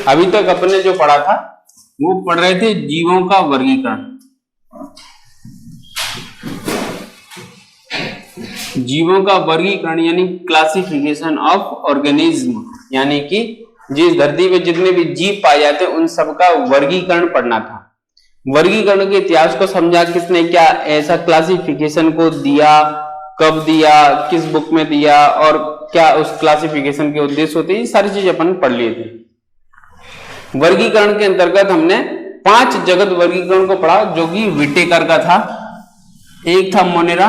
अभी तक अपने जो पढ़ा था वो पढ़ रहे थे जीवों का वर्गीकरण। जीवों का वर्गीकरण यानी क्लासिफिकेशन ऑफ ऑर्गेनिज्म, यानी कि जिस धरती पे जितने भी जीव पाए जाते हैं उन सबका वर्गीकरण पढ़ना था। वर्गीकरण के इतिहास को समझा किसने, क्या ऐसा क्लासिफिकेशन को दिया, कब दिया, किस बुक में दिया और क्या उस क्लासिफिकेशन के उद्देश्य होते हैं, ये सारी चीज अपन पढ़ लिए थे। वर्गीकरण के अंतर्गत हमने 5 जगत वर्गीकरण को पढ़ा जो कि विटेकर का था। एक था मोनेरा,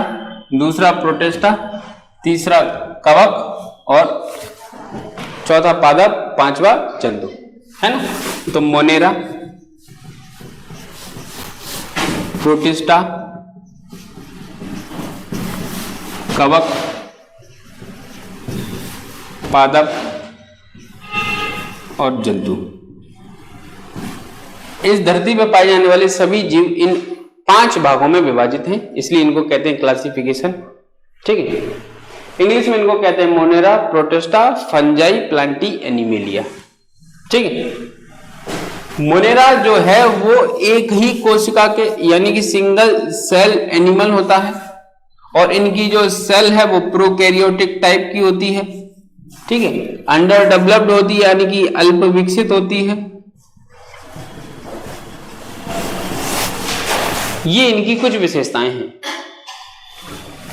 दूसरा प्रोटिस्टा, तीसरा कवक और चौथा पादप, पांचवा जंतु, है ना। तो मोनेरा, प्रोटिस्टा, कवक, पादप और जंतु, इस धरती पर पाए जाने वाले सभी जीव इन 5 भागों में विभाजित हैं, इसलिए इनको कहते हैं क्लासिफिकेशन। ठीक है, इंग्लिश में इनको कहते हैं Monera, protista, fungi, Plantae, animalia. ठीक है, मोनेरा जो है वो एक ही कोशिका के यानी कि सिंगल सेल एनिमल होता है और इनकी जो सेल है वो प्रोकैरियोटिक टाइप की होती है। ठीक है, अंडर डेवलप्ड होती है यानी कि अल्प विकसित होती है। ये इनकी कुछ विशेषताएं हैं।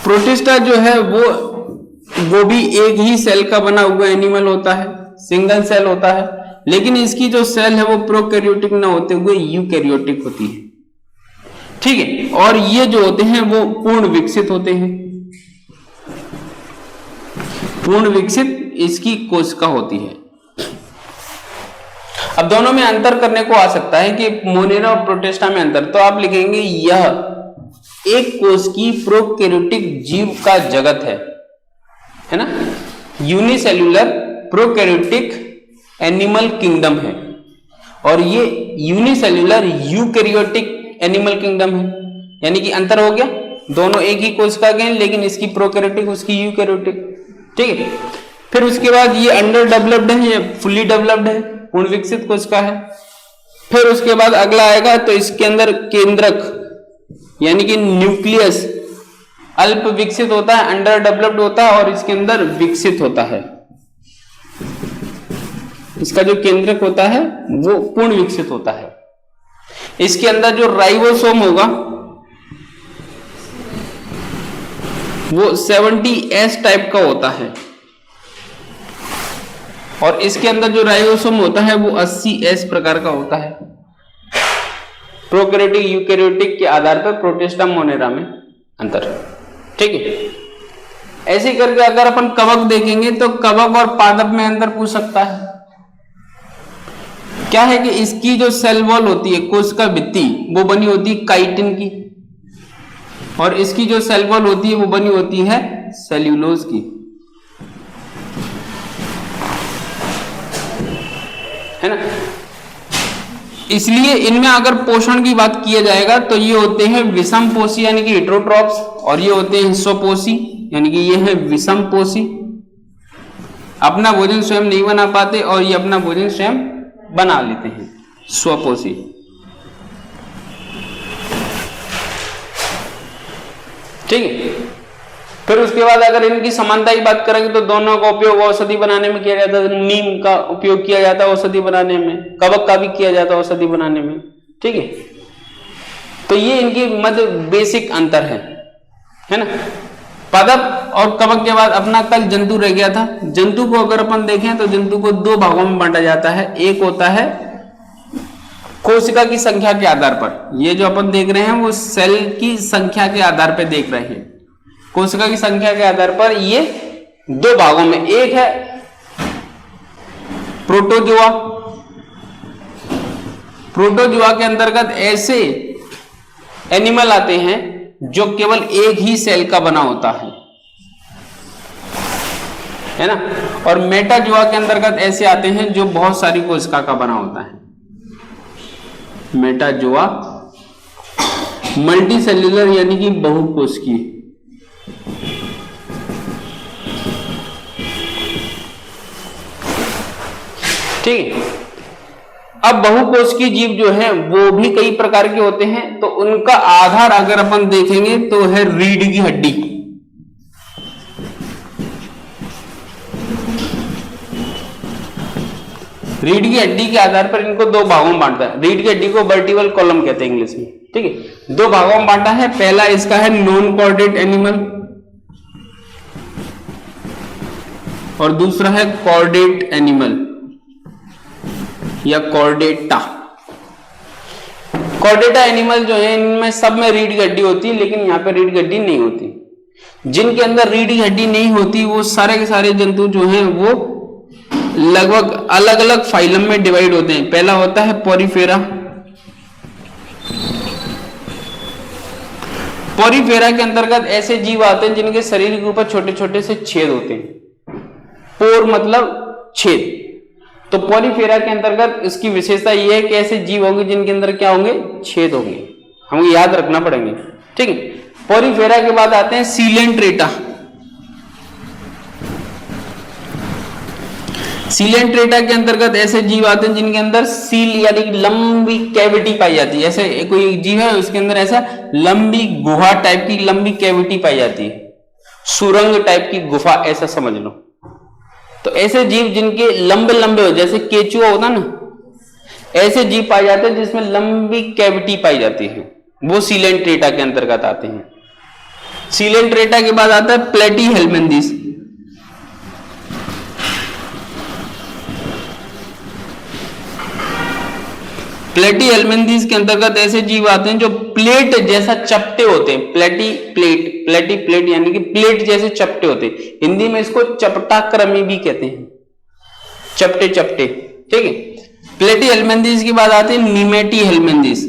प्रोटिस्टा जो है वो भी एक ही सेल का बना हुआ एनिमल होता है, सिंगल सेल होता है, लेकिन इसकी जो सेल है वो प्रोकैरियोटिक ना होते हुए यूकैरियोटिक होती है। ठीक है, और ये जो होते हैं वो पूर्ण विकसित होते हैं। पूर्ण विकसित इसकी कोशिका होती है। अब दोनों में अंतर करने को आ सकता है कि मोनेरा और प्रोटिस्टा में अंतर, तो आप लिखेंगे यह एक कोश की प्रोकैरियोटिक जीव का जगत है ना, यूनिसेल्यूलर प्रोकैरियोटिक एनिमल किंगडम है, और ये यूनिसेल्यूलर यूकैरियोटिक एनिमल किंगडम है। यानी कि अंतर हो गया, दोनों एक ही कोशिका के हैं लेकिन इसकी प्रोकैरियोटिक उसकी यूकैरियोटिक। ठीक है, फिर उसके बाद ये अंडर डेवलप्ड है, ये फुल्ली डेवलप्ड है, पूर्ण विकसित कोशिका है। फिर उसके बाद अगला आएगा तो इसके अंदर केंद्रक यानी कि न्यूक्लियस अल्प विकसित होता है, अंडर डेवलप्ड होता है और इसके अंदर विकसित होता है। इसका जो केंद्रक होता है वो पूर्ण विकसित होता है। इसके अंदर जो राइबोसोम होगा वो 70S टाइप का होता है और इसके अंदर जो राइबोसोम होता है वो 80S प्रकार का होता है। प्रोकैरियोटिक यूकैरियोटिक के आधार पर प्रोटिस्टा मोनेरा में अंतर। ठीक है, ऐसे करके अगर अपन कवक देखेंगे तो कवक और पादप में अंतर पूछ सकता है। क्या है कि इसकी जो सेल वॉल होती है, कोशिका भित्ति, वो बनी होती है काइटिन की, और इसकी जो सेल वॉल होती है वो बनी होती है सेल्यूलोज की, है ना। इसलिए इनमें अगर पोषण की बात किया जाएगा तो ये होते हैं विषम पोषी यानी कि हेटेरोट्रॉप्स, और ये होते हैं स्वपोषी यानी कि ये है विषम पोषी। अपना भोजन स्वयं नहीं बना पाते और ये अपना भोजन स्वयं बना लेते हैं, स्वपोषी। ठीक है, फिर उसके बाद अगर इनकी समानता की बात करेंगे तो दोनों का उपयोग औषधि बनाने में किया जाता है। नीम का उपयोग किया जाता है औषधि बनाने में, कवक का भी किया जाता है औषधि बनाने में। ठीक है, तो ये इनकी मध्य बेसिक अंतर है ना। पादप और कवक के बाद अपना कल जंतु रह गया था। जंतु को अगर अपन देखें तो जंतु को 2 भागों में बांटा जाता है। एक होता है कोशिका की संख्या के आधार पर, ये जो अपन देख रहे हैं वो सेल की संख्या के आधार पर देख रहे हैं। कोशिका की संख्या के आधार पर ये 2 भागों में, एक है प्रोटोजोआ। प्रोटोजोआ के अंतर्गत ऐसे एनिमल आते हैं जो केवल एक ही सेल का बना होता है ना, और मेटाजोआ के अंतर्गत ऐसे आते हैं जो बहुत सारी कोशिका का बना होता है। मेटाजोआ मल्टी सेल्यूलर यानी कि बहुकोशिकीय। ठीक है, अब बहुकोशिकीय जीव जो है वो भी कई प्रकार के होते हैं, तो उनका आधार अगर अपन देखेंगे तो है रीढ़ की हड्डी। रीढ़ की हड्डी के आधार पर इनको दो भागों में बांटता है। रीढ़ की हड्डी को वर्टिब्रल कॉलम कहते हैं इंग्लिश में, ठीक है। दो भागों में बांटा है। पहला इसका है नॉन कॉर्डेट एनिमल और दूसरा है कॉर्डेट एनिमल या कॉर्डेटा। कॉर्डेटा एनिमल जो है इनमें सब में रीढ़ की हड्डी होती है, लेकिन यहाँ पे रीढ़ की हड्डी नहीं होती। जिनके अंदर रीढ़ की हड्डी नहीं होती वो सारे के सारे जंतु जो हैं वो लगभग अलग अलग फाइलम में डिवाइड होते हैं। पहला होता है पोरीफेरा। पोरीफेरा के अंतर्गत ऐसे जीव आते हैं जिनके शरीर के ऊपर छोटे छोटे से छेद होते हैं। पोर मतलब छेद। तो पोरीफेरा के अंतर्गत इसकी विशेषता यह है कि ऐसे जीव होंगे जिनके अंदर क्या होंगे, छेद होंगे। हमें याद रखना पड़ेंगे, ठीक है। पोरीफेरा के बाद आते हैं सीलेंट्रेटा। सीलेंट्रेटा के अंतर्गत ऐसे जीव आते हैं जिनके अंदर सील यानी कि लंबी कैविटी पाई जाती है। ऐसे कोई जीव है उसके अंदर ऐसा लंबी गुहा टाइप की लंबी कैविटी पाई जाती है, सुरंग टाइप की गुफा ऐसा समझ लो। तो ऐसे जीव जिनके लंबे लंबे हो, जैसे केचुआ होता ना, ऐसे जीव पाए जाते हैं जिसमें लंबी कैविटी पाई जाती है, वो सीलेंट्रेटा के अंतर्गत आते हैं। सीलेंट्रेटा के बाद आता है प्लेटीहेल्मिन्थीस। प्लेटीहेल्मिन्थीस के अंतर्गत ऐसे जीव आते हैं जो प्लेट जैसा चपटे होते हैं। प्लेटी यानी कि प्लेट जैसे चपटे होते हैं। हिंदी में इसको चपटाक्रमी भी कहते हैं, चपटे चपटे, ठीक है। प्लेटीहेल्मिन्थीस के बाद आते हैं निमेटीहेल्मिन्थीस।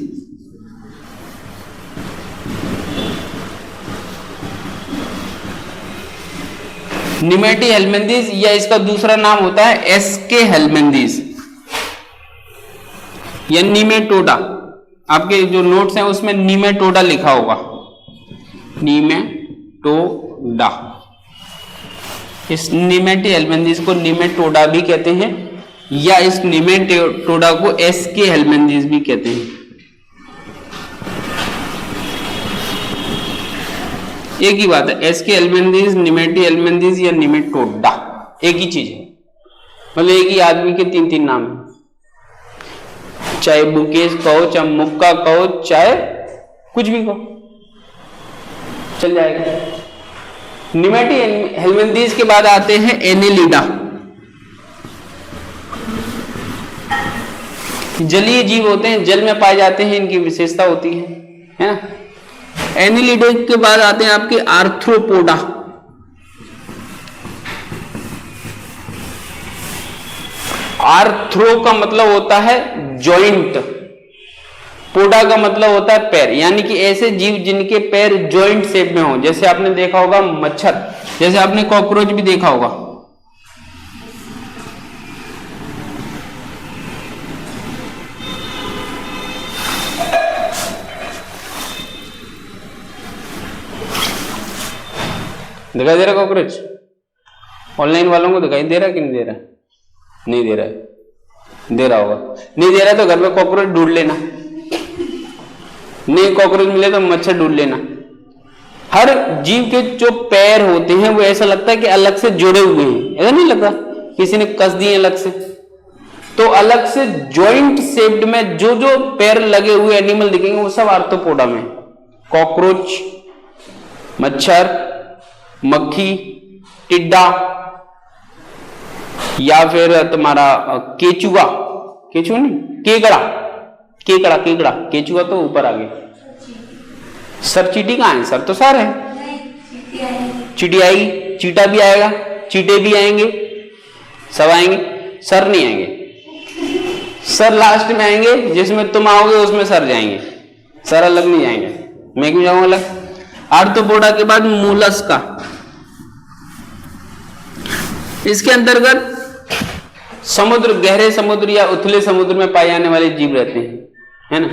निमेटीहेल्मिन्थीस या इसका दूसरा नाम होता है एस्केहेल्मिन्थीस या निमेटोडा। आपके जो नोट्स हैं उसमें निमेटोडा लिखा होगा, निमेटोडा। इस निमेटीहेल्मिन्थीस को निमेटोडा भी कहते हैं या इस निमेटोडा को एस्केहेल्मिन्थीस भी कहते हैं। एक ही बात है, एस्केहेल्मिन्थीस, निमेटीहेल्मिन्थीस या निमेटोडा एक ही चीज है, मतलब एक ही आदमी के तीन तीन नाम है। चाहे बुकेश कहो, चाहे मुक्का कहो, चाहे कुछ भी कहो, चल जाएगा। निमेटीहेल्मिन्थीस के बाद आते हैं एनेलिडा। जलीय जीव होते हैं, जल में पाए जाते हैं, इनकी विशेषता होती है ना। एनेलिडा के बाद आते हैं आपके आर्थ्रोपोडा। आर्थ्रो का मतलब होता है जॉइंट, पोडा का मतलब होता है पैर, यानी कि ऐसे जीव जिनके पैर जॉइंट शेप में हो। जैसे आपने देखा होगा मच्छर, जैसे आपने कॉकरोच भी देखा होगा। दिखाई दे रहा कॉकरोच? ऑनलाइन वालों को दिखाई दे रहा कि नहीं दे रहा? नहीं दे रहा है, दे रहा होगा। नहीं दे रहा तो घर में कॉकरोच ढूंढ लेना, नहीं कॉकरोच मिले तो मच्छर ढूंढ लेना। हर जीव के जो पैर होते हैं वो ऐसा लगता है कि अलग से जुड़े हुए हैं, ऐसा नहीं लगता किसी ने कस दिए अलग से। तो अलग से जॉइंट शेप्ड में जो जो पैर लगे हुए एनिमल दिखेंगे वो सब आर्थ्रोपोडा में। कॉकरोच, मच्छर, मक्खी, टिड्डा या फिर तुम्हारा केचुआ, केचुआ नहीं, केकड़ा, केचुआ तो ऊपर आ गया। सर चीटी कहाँ है? सर तो सर है, चीटी आएगी, चीटा भी आएगा, चीटे भी आएंगे, सब आएंगे, सर नहीं आएंगे। सर लास्ट में आएंगे, जिसमें तुम आओगे उसमें सर जाएंगे, सर अलग नहीं जाएंगे, मैं क्यों जाऊंगा अलग। आर्थ्रोपोडा के बाद मोलस्का। इसके अंतर्गत समुद्र, गहरे समुद्र या उथले समुद्र में पाए जाने वाले जीव रहते हैं, है ना।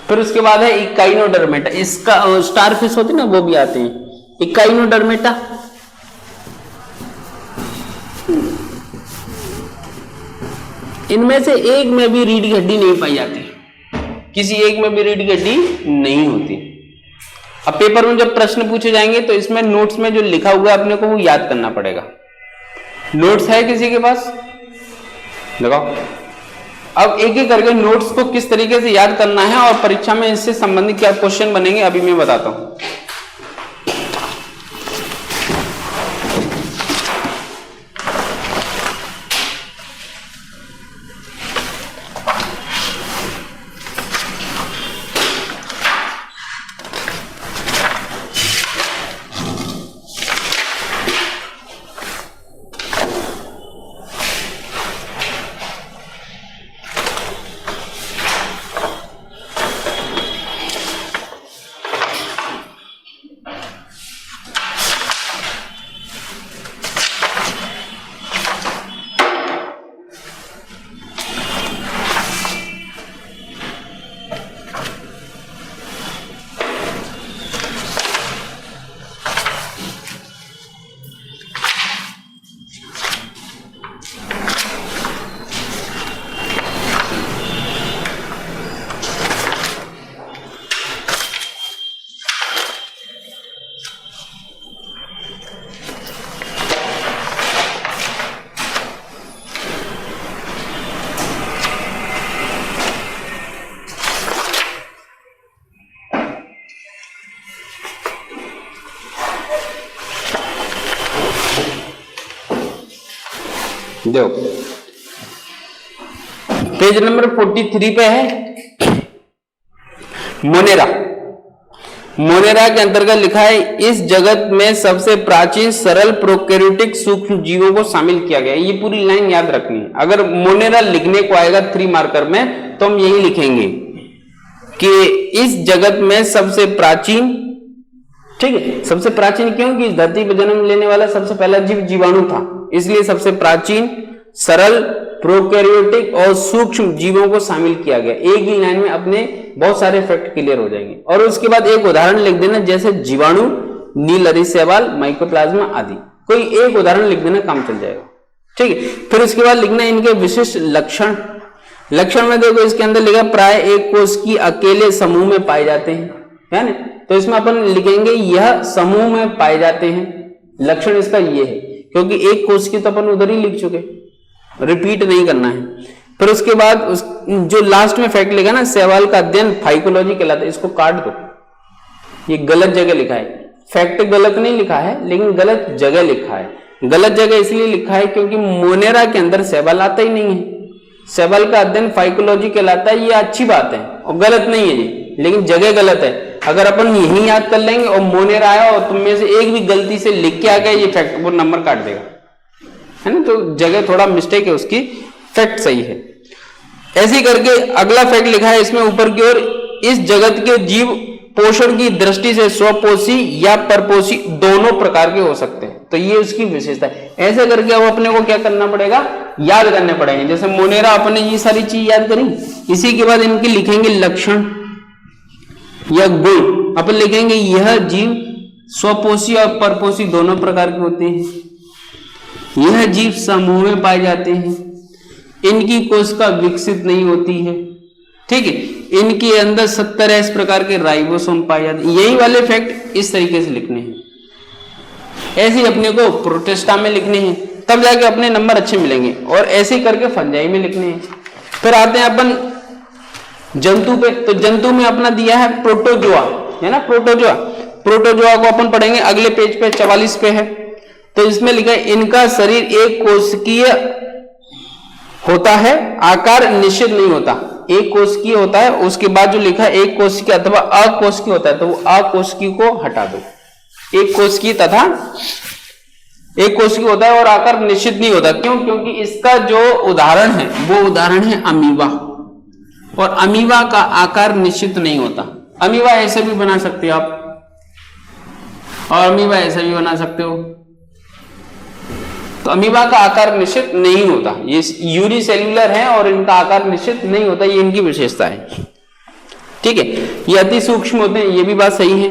फिर उसके बाद है इकाइनोडर्मेटा। इसका स्टारफिश होती है ना, वो भी आते हैं। इकाइनोडर्मेटा इनमें से एक में भी रीढ़ की हड्डी नहीं पाई जाती, किसी एक में भी रीढ़ की हड्डी नहीं होती। अब पेपर में जब प्रश्न पूछे जाएंगे तो इसमें नोट्स में जो लिखा हुआ है अपने को वो याद करना पड़ेगा। नोट्स है किसी के पास? लगाओ। अब एक एक करके नोट्स को किस तरीके से याद करना है और परीक्षा में इससे संबंधित क्या क्वेश्चन बनेंगे अभी मैं बताता हूं। देखो पेज नंबर 43 पे है मोनेरा। मोनेरा के अंतर्गत लिखा है इस जगत में सबसे प्राचीन सरल प्रोकैरियोटिक सूक्ष्म जीवों को शामिल किया गया। ये पूरी लाइन याद रखनी है। अगर मोनेरा लिखने को आएगा 3 मार्कर में तो हम यही लिखेंगे कि इस जगत में सबसे प्राचीन, ठीक है, सबसे प्राचीन क्यों कि इस धरती पर जन्म लेने वाला सबसे पहला जीव जीवाणु था, इसलिए सबसे प्राचीन सरल प्रोकैरियोटिक और सूक्ष्म जीवों को शामिल किया गया। एक ही लाइन में अपने बहुत सारे फैक्ट क्लियर हो जाएंगे। और उसके बाद एक उदाहरण लिख देना, जैसे जीवाणु, नील अरिशैवाल, माइकोप्लाज्मा आदि। कोई एक उदाहरण लिख देना, काम चल जाएगा। ठीक है, फिर उसके बाद लिखना इनके विशिष्ट लक्षण। लक्षण में देखो इसके अंदर लिखा प्राय एक कोष की अकेले समूह में पाए जाते हैं, है ना। तो इसमें अपन लिखेंगे यह समूह में पाए जाते हैं। लक्षण इसका ये है, क्योंकि एक कोष की तो अपन उधर ही लिख चुके, रिपीट नहीं करना है। फिर उसके बाद जो लास्ट में फैक्ट लिखा ना, शैवाल का अध्ययन फाइकोलॉजी कहलाता है, इसको काट दो, ये गलत जगह लिखा है। फैक्ट गलत नहीं लिखा है, लेकिन गलत जगह लिखा है। गलत जगह इसलिए लिखा है क्योंकि मोनेरा के अंदर शैवाल आता ही नहीं है। शैवाल का अध्ययन फाइकोलॉजी कहलाता है, ये अच्छी बात है और गलत नहीं है ये, लेकिन जगह गलत है। अगर अपन यही याद कर लेंगे और मोनेरा आया और तुम में से एक भी गलती से लिख के आ गया, ये फैक्ट वो नंबर काट देगा, है ना। तो जगह थोड़ा मिस्टेक है उसकी, फैक्ट सही है। ऐसे करके अगला फैक्ट लिखा है इसमें ऊपर की ओर, इस जगत के जीव पोषण की दृष्टि से स्वपोषी या परपोषी दोनों प्रकार के हो सकते हैं। तो ये उसकी विशेषता है। ऐसे करके अब अपने को क्या करना पड़ेगा, याद करने पड़ेंगे। जैसे मोनेरा अपने ये सारी चीज याद करी, इसी के बाद इनके लिखेंगे लक्षण या गुण। अपन लिखेंगे यह जीव स्वपोषी और परपोषी दोनों प्रकार के होते हैं। यह जीव समूह में पाए जाते हैं। इनकी कोशिका विकसित नहीं होती है, ठीक है। इनके अंदर 70 इस प्रकार के राइबोसोम पाए जाते हैं। यही वाले फैक्ट इस तरीके से लिखने हैं। ऐसे ही अपने को प्रोटिस्टा में लिखने हैं, तब जाके अपने नंबर अच्छे मिलेंगे। और ऐसे ही करके फंजाई में लिखने हैं। फिर आते हैं अपन जंतु पे। तो जंतु में अपना दिया है प्रोटोजोआ, है ना, प्रोटोजोआ। प्रोटोजोआ को अपन पढ़ेंगे अगले पेज पे, 44 पे है। तो इसमें लिखा है इनका शरीर एक कोशिकीय होता है, आकार निश्चित नहीं होता। एक कोशिकीय होता है, उसके बाद जो लिखा है एक कोशिकीय अथवा अकोशिकीय होता है, तो वो अकोशिकीय को हटा दो। एक कोशिकीय तथा एक कोशिकीय होता है और आकार निश्चित नहीं होता। क्यों? क्योंकि इसका जो उदाहरण है वो उदाहरण है अमीबा, और अमीबा का आकार निश्चित नहीं होता। अमीबा ऐसे भी बना सकते हो आप, और अमीबा ऐसे भी बना सकते हो। तो अमीबा का आकार निश्चित नहीं होता। ये यूनिसेल्युलर है और इनका आकार निश्चित नहीं होता, ये इनकी विशेषता है, ठीक है। ये अति सूक्ष्म होते हैं, ये भी बात सही है।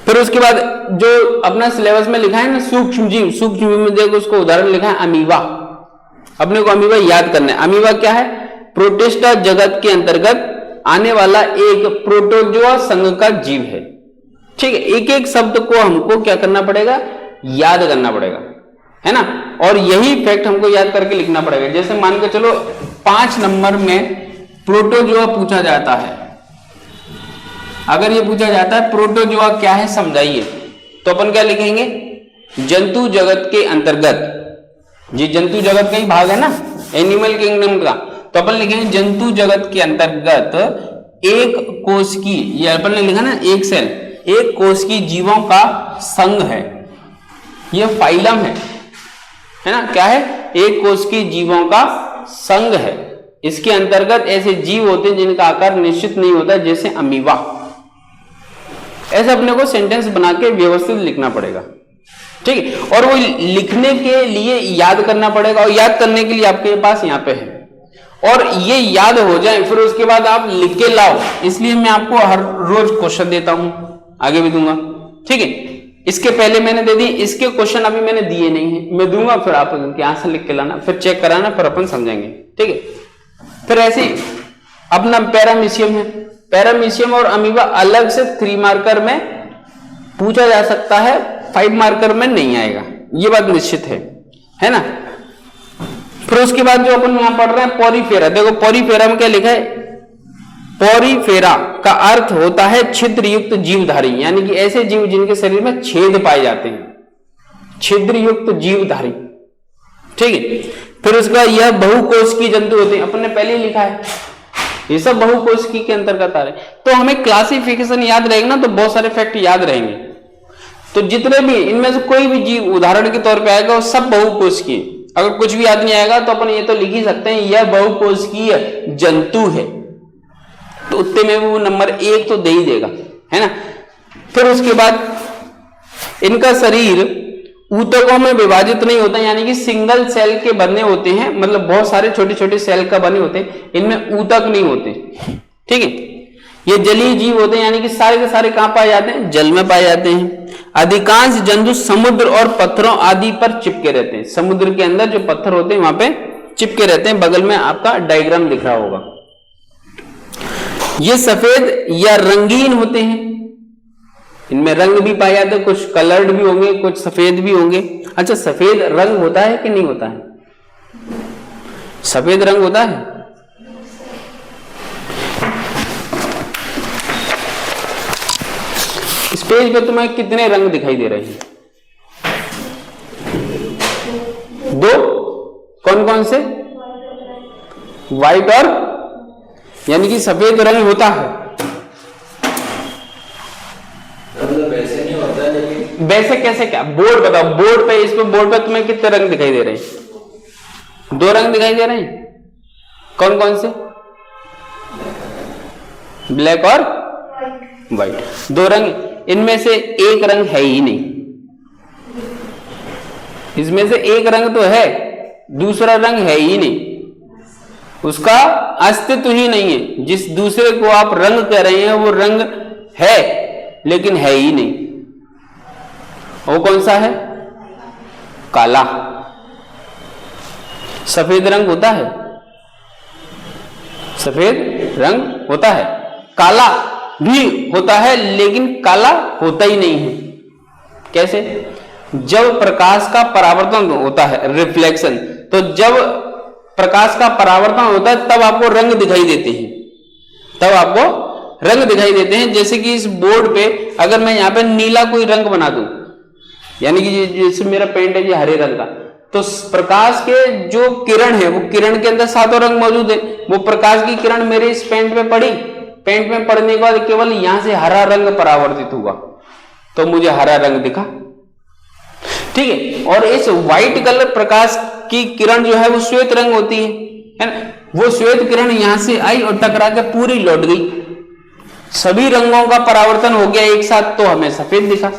फिर उसके बाद जो अपना सिलेबस में लिखा है ना सूक्ष्म जीव, सूक्ष्म जीव में देखो उसको उदाहरण लिखा है अमीबा। अपने को अमीबा याद करना है। अमीबा क्या है? प्रोटिस्टा जगत के अंतर्गत आने वाला एक प्रोटोजोआ संघ का जीव है। ठीक है, एक एक शब्द को हमको क्या करना पड़ेगा? याद करना पड़ेगा, है ना। और यही फैक्ट हमको याद करके लिखना पड़ेगा। जैसे मान के चलो 5 नंबर में प्रोटोजोआ पूछा जाता है, अगर ये पूछा जाता है प्रोटोजोआ क्या है समझाइए, तो अपन क्या लिखेंगे? जंतु जगत के अंतर्गत, जी जंतु जगत का ही भाग है ना एनिमल किंगडम का, तो अपन लिखेंगे जंतु जगत के अंतर्गत एक कोश की, ये अपन ने लिखा ना एक सेल, एक कोश की जीवों का संघ है, ये फाइलम है ना। क्या है? एक कोश की जीवों का संघ है। इसके अंतर्गत ऐसे जीव होते हैं जिनका आकार निश्चित नहीं होता, जैसे अमीबा। ऐसे अपने को सेंटेंस बना के व्यवस्थित लिखना पड़ेगा, ठीक है। और वो लिखने के लिए याद करना पड़ेगा, और याद करने के लिए आपके पास यहाँ पे है, और ये याद हो जाए फिर उसके बाद आप लिख के लाओ। इसलिए मैं आपको हर रोज क्वेश्चन देता हूं, आगे भी दूंगा, ठीक है। इसके पहले मैंने दे दी, इसके क्वेश्चन अभी मैंने दिए नहीं है, मैं दूंगा, फिर आप यहां से लिख के लाना, फिर चेक कराना, फिर अपन समझेंगे, ठीक है। फिर ऐसे अपना पैरामीशियम है, पैरामीशियम और अमीबा अलग से 3 मार्कर में पूछा जा सकता है, 5 मार्कर में नहीं आएगा, ये बात निश्चित है ना। फिर उसके बाद जो अपन यहां पढ़ रहे हैं पॉरीफेरा, देखो पॉरीफेरा में क्या लिखा है? पॉरीफेरा का अर्थ होता है छिद्र युक्त जीवधारी, यानी कि ऐसे जीव जिनके शरीर में छेद पाए जाते हैं, छिद्र युक्त जीवधारी, ठीक है। फिर उसका यह बहुकोशिकीय जंतु होते हैं, अपन ने पहले ही लिखा है, ये सब बहुकोशिकीय के अंतर्गत आ रहे हैं। तो हमें क्लासिफिकेशन याद रहेगा ना, तो बहुत सारे फैक्ट याद रहेंगे। तो जितने भी इनमें से कोई भी जीव उदाहरण के तौर पे आएगा वो सब बहुकोशिकीय। अगर कुछ भी याद नहीं आएगा तो अपन ये तो लिख ही सकते हैं यह बहुकोशिकीय जंतु है, तो उतने में वो नंबर 1 तो दे ही देगा, है ना। फिर उसके बाद इनका शरीर ऊतकों में विभाजित नहीं होता, यानी कि सिंगल सेल के बने होते हैं, मतलब बहुत सारे छोटे छोटे सेल का बने होते हैं, इनमें ऊतक नहीं होते, ठीक है। ये जलीय जीव होते हैं, यानी कि सारे के सारे कहां पाए जाते हैं? जल में पाए जाते हैं। अधिकांश जंतु समुद्र और पत्थरों आदि पर चिपके रहते हैं, समुद्र के अंदर जो पत्थर होते हैं वहां पे चिपके रहते हैं। बगल में आपका डायग्राम दिख रहा होगा। ये सफेद या रंगीन होते हैं, इनमें रंग भी पाए जाते हैं, कुछ कलर्ड भी होंगे, कुछ सफेद भी होंगे। अच्छा, सफेद रंग होता है कि नहीं होता है? सफेद रंग होता है? इस पेज पे तुम्हें कितने रंग दिखाई दे रहे हैं? 2। कौन कौन से? व्हाइट और, यानी कि सफेद रंग होता है। वैसे नहीं होता, लेकिन वैसे कैसे? क्या बोर्ड बताओ, बोर्ड पे, इस पे बोर्ड पे तुम्हें कितने रंग दिखाई दे रहे हैं? 2 रंग दिखाई दे रहे हैं। कौन कौन से? ब्लैक और व्हाइट, 2 रंग। इनमें से एक रंग है ही नहीं, इसमें से एक रंग तो है, दूसरा रंग है ही नहीं, उसका अस्तित्व ही नहीं है। जिस दूसरे को आप रंग कह रहे हैं वो रंग है लेकिन है ही नहीं। वो कौन सा है? काला। सफेद रंग होता है, सफेद रंग होता है, काला भी होता है, लेकिन काला होता ही नहीं है। कैसे? जब प्रकाश का परावर्तन होता है, रिफ्लेक्शन, तो जब प्रकाश का परावर्तन होता है तब आपको रंग दिखाई देते हैं, तब आपको रंग दिखाई देते हैं। जैसे कि इस बोर्ड पे अगर मैं यहाँ पे नीला कोई रंग बना दूं, यानी कि जैसे मेरा पेंट है ये हरे रंग का, तो प्रकाश के जो किरण है वो किरण के अंदर 7 रंग मौजूद है। वो प्रकाश की किरण मेरे इस पेंट में पड़ी, पेंट में पड़ने के बाद केवल यहां से हरा रंग परावर्तित हुआ तो मुझे हरा रंग दिखा, ठीक है। और इस व्हाइट कलर प्रकाश की किरण जो है वो श्वेत रंग होती है ना। वो श्वेत किरण यहां से आई और टकरा के पूरी लौट गई, सभी रंगों का परावर्तन हो गया एक साथ, तो हमें सफेद दिखा,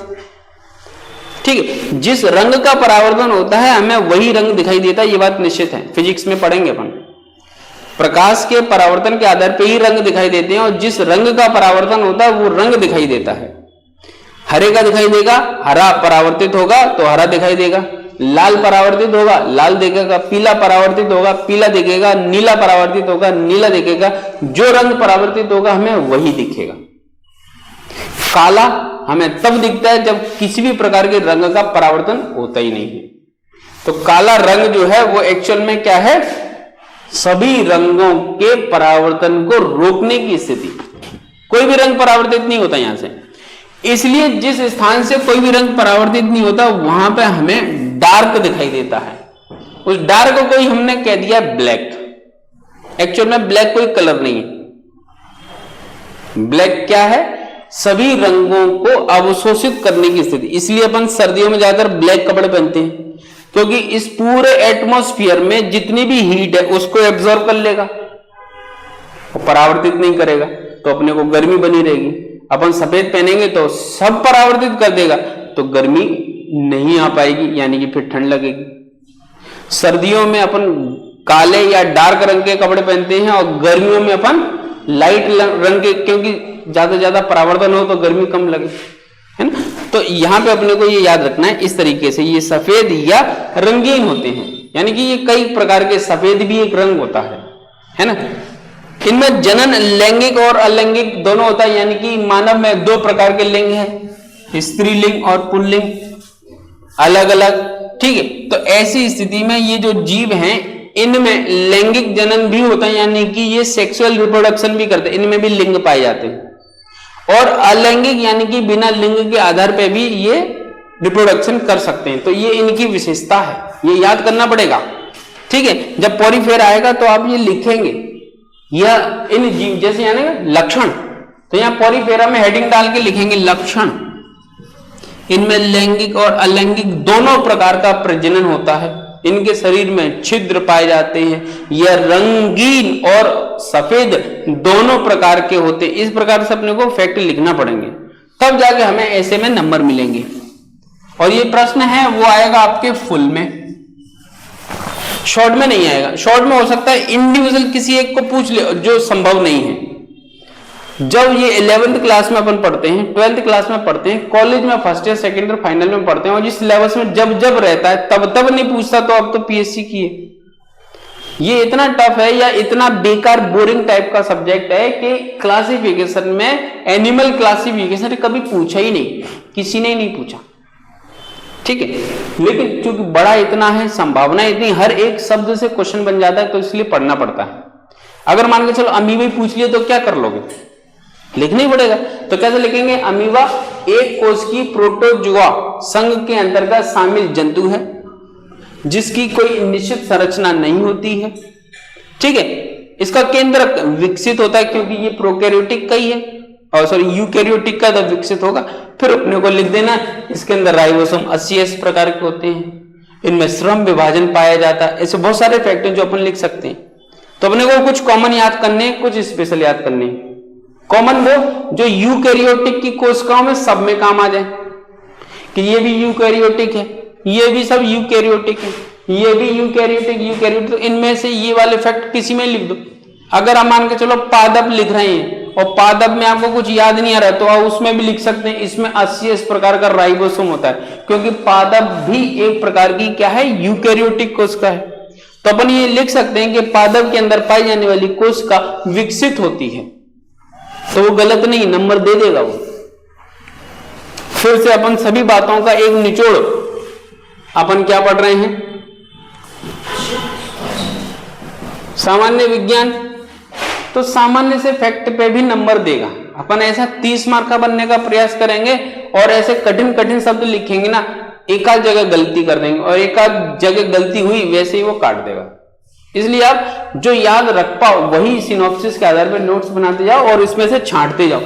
ठीक है। जिस रंग का परावर्तन होता है हमें वही रंग दिखाई देता है, ये बात निश्चित है, फिजिक्स में पढ़ेंगे अपन। प्रकाश के परावर्तन के आधार पर ही रंग दिखाई देते हैं, और जिस रंग का परावर्तन होता है वो रंग दिखाई देता है। हरे का दिखाई देगा, हरा परावर्तित होगा तो हरा दिखाई देगा, लाल परावर्तित होगा, लाल देखेगा, पीला परावर्तित होगा, पीला दिखेगा, नीला परावर्तित होगा, नीला दिखेगा, जो रंग परावर्तित होगा हमें वही दिखेगा। काला हमें तब दिखता है जब किसी भी प्रकार के रंग का परावर्तन होता ही नहीं है। तो काला रंग जो है वो एक्चुअल में क्या है, सभी रंगों के परावर्तन को रोकने की स्थिति। कोई भी रंग परावर्तित नहीं होता यहां से, इसलिए जिस स्थान से कोई भी रंग परावर्तित नहीं होता वहां पे हमें डार्क दिखाई देता है। उस डार्क को ही हमने कह दिया ब्लैक। एक्चुअल में ब्लैक कोई कलर नहीं है। ब्लैक क्या है, सभी रंगों को अवशोषित करने की स्थिति। इसलिए अपन सर्दियों में ज्यादातर ब्लैक कपड़े पहनते हैं, क्योंकि इस पूरे एटमॉस्फेयर में जितनी भी हीट है उसको एब्जॉर्ब कर लेगा, वो परावर्तित नहीं करेगा, तो अपने को गर्मी बनी रहेगी। अपन सफेद पहनेंगे तो सब परावर्तित कर देगा, तो गर्मी नहीं आ पाएगी, यानी कि फिर ठंड लगेगी। सर्दियों में अपन काले या डार्क रंग के कपड़े पहनते हैं और गर्मियों में अपन लाइट रंग के, क्योंकि ज्यादा से ज्यादा परावर्तन हो तो गर्मी कम लगे, है ना। तो यहां पे अपने को ये याद रखना है, इस तरीके से ये सफेद या रंगीन होते हैं, यानी कि ये कई प्रकार के, सफेद भी एक रंग होता है ना। इनमें जनन लैंगिक और अलैंगिक दोनों होता है, यानी कि मानव में दो प्रकार के लिंग हैं, स्त्रीलिंग और पुल्लिंग, अलग अलग, ठीक है। तो ऐसी स्थिति में ये जो जीव हैं इनमें लैंगिक जनन भी होता है, यानी कि ये सेक्सुअल रिप्रोडक्शन भी करते हैं, इनमें भी लिंग पाए जाते हैं। और अलैंगिक यानी कि बिना लिंग के आधार पर भी ये रिप्रोडक्शन कर सकते हैं। तो ये इनकी विशेषता है, ये याद करना पड़ेगा, ठीक है। जब पॉरीफेर आएगा तो आप ये लिखेंगे, यह इन जीव जैसे यानी लक्षण, तो यहां पॉरीफेरा में हेडिंग डाल के लिखेंगे लक्षण। इनमें लैंगिक और अलैंगिक दोनों प्रकार का प्रजनन होता है, इनके शरीर में छिद्र पाए जाते हैं, यह रंगीन और सफेद दोनों प्रकार के होते हैं। इस प्रकार से अपने को फैक्ट लिखना पड़ेंगे, तब जाके हमें ऐसे में नंबर मिलेंगे। और ये प्रश्न है वो आएगा आपके फुल में, शॉर्ट में नहीं आएगा। शॉर्ट में हो सकता है इंडिविजुअल किसी एक को पूछ ले, जो संभव नहीं है। जब ये 11th क्लास में अपन पढ़ते हैं, 12th क्लास में पढ़ते हैं, कॉलेज में first year second year final में पढ़ते हैं, और जिस सिलेबस में जब जब रहता है तब तब नहीं पूछता, तो अब तो पीएससी की है। ये इतना टफ है या इतना बेकार बोरिंग टाइप का सब्जेक्ट है कि क्लासिफिकेशन में एनिमल क्लासिफिकेशन कभी पूछा ही नहीं, किसी ने ही नहीं पूछा, ठीक है। लेकिन चूंकि बड़ा इतना है, संभावना इतनी, हर एक शब्द से क्वेश्चन बन जाता है, तो इसलिए पढ़ना पड़ता है। अगर मान के चलो अमीबा पूछ लिया तो क्या कर लोगे, लिखना ही पड़ेगा। तो कैसे लिखेंगे, अमीबा एक कोष की प्रोटोजुआ संघ के अंतर्गत शामिल जंतु है जिसकी कोई निश्चित संरचना नहीं होती है, ठीक है। इसका केंद्रक विकसित होता है, क्योंकि ये प्रोकैरियोटिक का ही है, और सॉरी यूकैरियोटिक का तो विकसित होगा। फिर अपने को लिख देना, इसके अंदर राइबोसोम 80 प्रकार के होते हैं, इनमें श्रम विभाजन पाया जाता है। ऐसे बहुत सारे फैक्ट हैं जो अपन लिख सकते हैं। तो अपने को कुछ कॉमन याद करने, कुछ स्पेशल याद करने। कॉमन वो जो यूकैरियोटिक की कोशिकाओं में सब में काम आ जाए, कि ये भी यूकैरियोटिक है, ये भी सब यूकैरियोटिक है, ये भी यूकैरियोटिक, तो इनमें से ये वाले फैक्ट किसी में लिख दो। अगर आप मान के चलो पादप लिख रहे हैं और पादप में आपको कुछ याद नहीं आ रहा, तो आप उसमें भी लिख सकते हैं, इसमें 80 प्रकार का राइबोसोम होता है, क्योंकि पादप भी एक प्रकार की क्या है, यूकैरियोटिक कोशिका है। तो अपन ये लिख सकते हैं कि पादप के अंदर पाई जाने वाली कोशिका विकसित होती है, तो वो गलत नहीं, नंबर दे देगा वो। फिर से अपन सभी बातों का एक निचोड़, अपन क्या पढ़ रहे हैं, सामान्य विज्ञान। तो सामान्य से फैक्ट पे भी नंबर देगा। अपन ऐसा 30 मार्क का बनने का प्रयास करेंगे, और ऐसे कठिन कठिन शब्द लिखेंगे ना, एक आध जगह गलती कर देंगे, और एक आध जगह गलती हुई वैसे ही वो काट देगा। इसलिए आप जो याद रख पाओ वही सिनॉप्सिस के आधार पर नोट्स बनाते जाओ और इसमें से छांटते जाओ।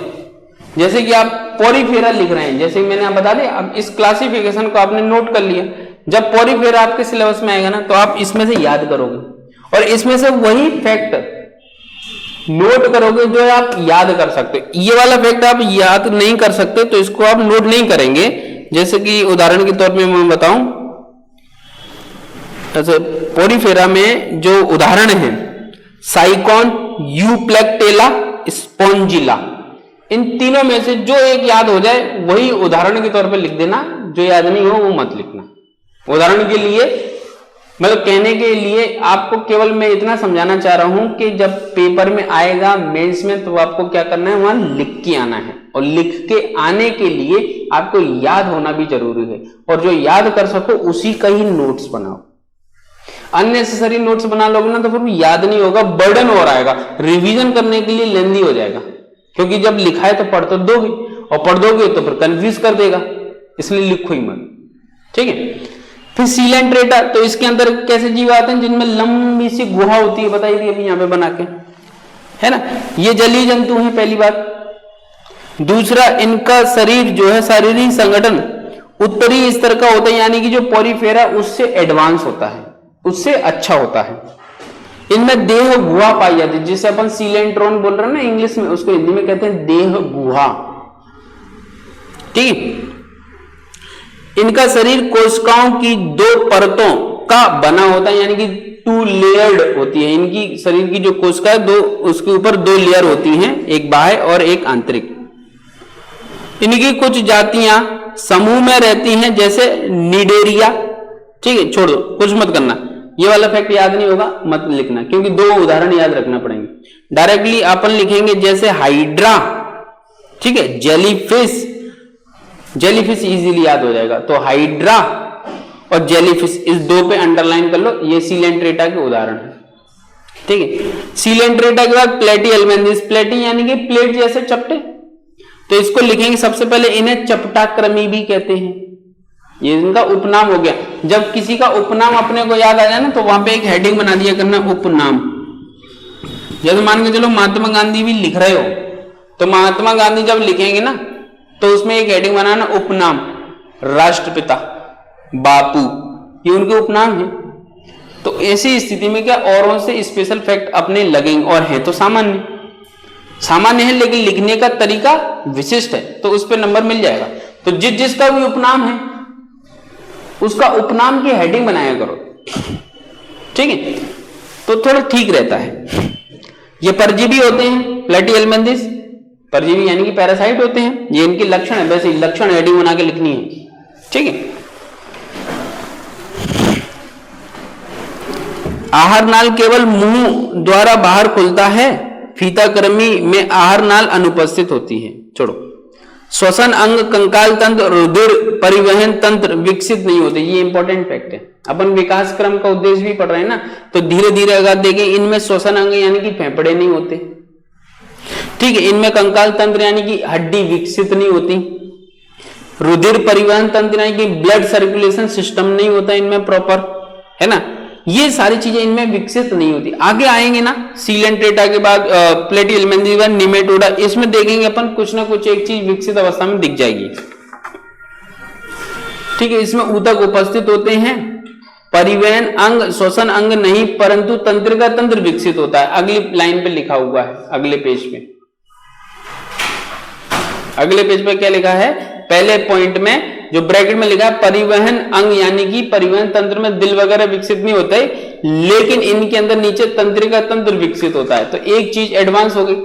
जैसे कि आप पॉरीफेरा लिख रहे हैं, जैसे मैंने आप बता दिया, अब इस क्लासिफिकेशन को आपने नोट कर लिया। जब पॉरीफेरा आपके सिलेबस में आएगा ना, तो आप इसमें से याद करोगे, और इसमें से वही फैक्ट नोट करोगे जो आप याद कर सकते। ये वाला फैक्ट आप याद नहीं कर सकते, तो इसको आप नोट नहीं करेंगे। जैसे कि उदाहरण के तौर पे मैं बताऊं, जैसे पॉरीफेरा में जो उदाहरण है, साइकॉन, यूप्लेक्टेला, स्पॉन्जिला, इन तीनों में से जो एक याद हो जाए वही उदाहरण के तौर पे लिख देना, जो याद नहीं हो वो मत लिखना, उदाहरण के लिए मतलब कहने के लिए आपको केवल मैं इतना समझाना चाह रहा हूं कि जब पेपर में आएगा मेंस में तो आपको क्या करना है, वहां लिख के आना है, और लिख के आने के लिए आपको याद होना भी जरूरी है, और जो याद कर सको उसी का ही नोट्स बनाओ। अननेसेसरी नोट्स बना लोगे ना तो फिर याद नहीं होगा, बर्डन और आएगा, रिवीजन करने के लिए लेंदी हो जाएगा, क्योंकि जब लिखा है तो पढ़ तो दोगे, और पढ़ दोगे तो फिर कंफ्यूज कर देगा, इसलिए लिखो ही मत। ठीक है। फिर सीलेंट्रेटा, तो इसके अंदर कैसे जीव आते हैं जिनमें लंबी सी गुहा होती है, बताई थी अभी यहां पे बना के, है ना, ये जलीय जंतु है पहली बात। दूसरा, इनका शरीर जो है, शारीरिक संगठन उत्तरी स्तर का होता है, यानी कि जो पॉलीफेरा उससे एडवांस होता है, उससे अच्छा होता है। इनमें देह गुहा पाई जाती है, जिसे अपन सीलेंट्रॉन बोल रहे हैं ना इंग्लिश में, उसको हिंदी में कहते हैं देह गुहा। ठीक। इनका शरीर कोशिकाओं की 2 परतों का बना होता है, यानी कि 2 लेयर्ड होती है इनकी शरीर की जो कोशिका है, 2 उसके ऊपर 2 लेयर होती हैं, एक बाह्य और एक आंतरिक। इनकी कुछ जातियां समूह में रहती हैं, जैसे निडेरिया। ठीक है, छोड़ दो, कुछ मत करना, ये वाला फैक्ट याद नहीं होगा मत लिखना, क्योंकि 2 उदाहरण याद रखना पड़ेंगे। डायरेक्टली अपन लिखेंगे जैसे हाइड्रा, ठीक है, जेलीफिश, जेलीफिश इजीली याद हो जाएगा, तो हाइड्रा और जेलीफिश, इस 2 पे अंडरलाइन कर लो, ये सीलेंट्रेटा के उदाहरण है। ठीक है। सीलेंट्रेटा के बाद प्लेटीहेल्मिन्थिस, प्लेटी यानी कि प्लेट जैसे चपटे, तो इसको लिखेंगे सबसे पहले, इन्हें चपटाक्रमी भी कहते हैं, ये इनका उपनाम हो गया। जब किसी का उपनाम अपने को याद आ जाए ना तो वहां पे एक हेडिंग बना दिया करना, उपनाम। जैसे मान के चलो महात्मा गांधी भी लिख रहे हो, तो महात्मा गांधी जब लिखेंगे ना तो उसमें एक हेडिंग बनाना, उपनाम, राष्ट्रपिता, बापू, ये उनके उपनाम है। तो ऐसी स्थिति में क्या औरों से स्पेशल फैक्ट अपने लगेंगे, और है तो सामान्य, सामान्य है लेकिन लिखने का तरीका विशिष्ट है, तो उस पर नंबर मिल जाएगा। तो जिसका भी उपनाम है उसका उपनाम की हेडिंग बनाया करो। ठीक है, तो थोड़ा ठीक रहता है। ये परजीवी होते हैं, प्लेटीहेल्मिन्थिस परजीवी यानी कि पैरासाइट होते हैं, ये इनके लक्षण है, वैसे लक्षण हेडिंग बना के लिखनी है। ठीक है। आहार नाल केवल मुंह द्वारा बाहर खुलता है, फीताकृमि में आहार नाल अनुपस्थित होती है। छोड़ो। श्वसन अंग, कंकाल तंत्र, रुधिर परिवहन तंत्र विकसित नहीं होते, ये इंपॉर्टेंट फैक्ट है। अपन विकास क्रम का उद्देश्य भी पढ़ रहे हैं ना, तो धीरे धीरे अगर देखें, इनमें श्वसन अंग यानी कि फेफड़े नहीं होते। ठीक है। इनमें कंकाल तंत्र यानी कि हड्डी विकसित नहीं होती। रुधिर परिवहन तंत्र यानी कि ब्लड सर्कुलेशन सिस्टम नहीं होता इनमें प्रॉपर, है ना, ये सारी चीजें इनमें विकसित नहीं होती। आगे आएंगे ना, सीलेंट्रेटा के बाद प्लेटीहेल्मिन्थिस के बाद निमेटोडा, इसमें देखेंगे अपन कुछ ना कुछ एक चीज विकसित अवस्था में दिख जाएगी। ठीक है। इसमें ऊतक उपस्थित होते हैं, परिवहन अंग, श्वसन अंग नहीं, परंतु तंत्रिका तंत्र विकसित होता है। अगली लाइन पे लिखा हुआ है, अगले पेज पे, अगले पेज पे क्या लिखा है, पहले पॉइंट में जो ब्रैकेट में लिखा है, परिवहन अंग यानी कि परिवहन तंत्र में दिल वगैरह विकसित नहीं होता है, लेकिन इनके अंदर नीचे तंत्रिका तंत्र विकसित होता है। तो एक चीज एडवांस हो गई।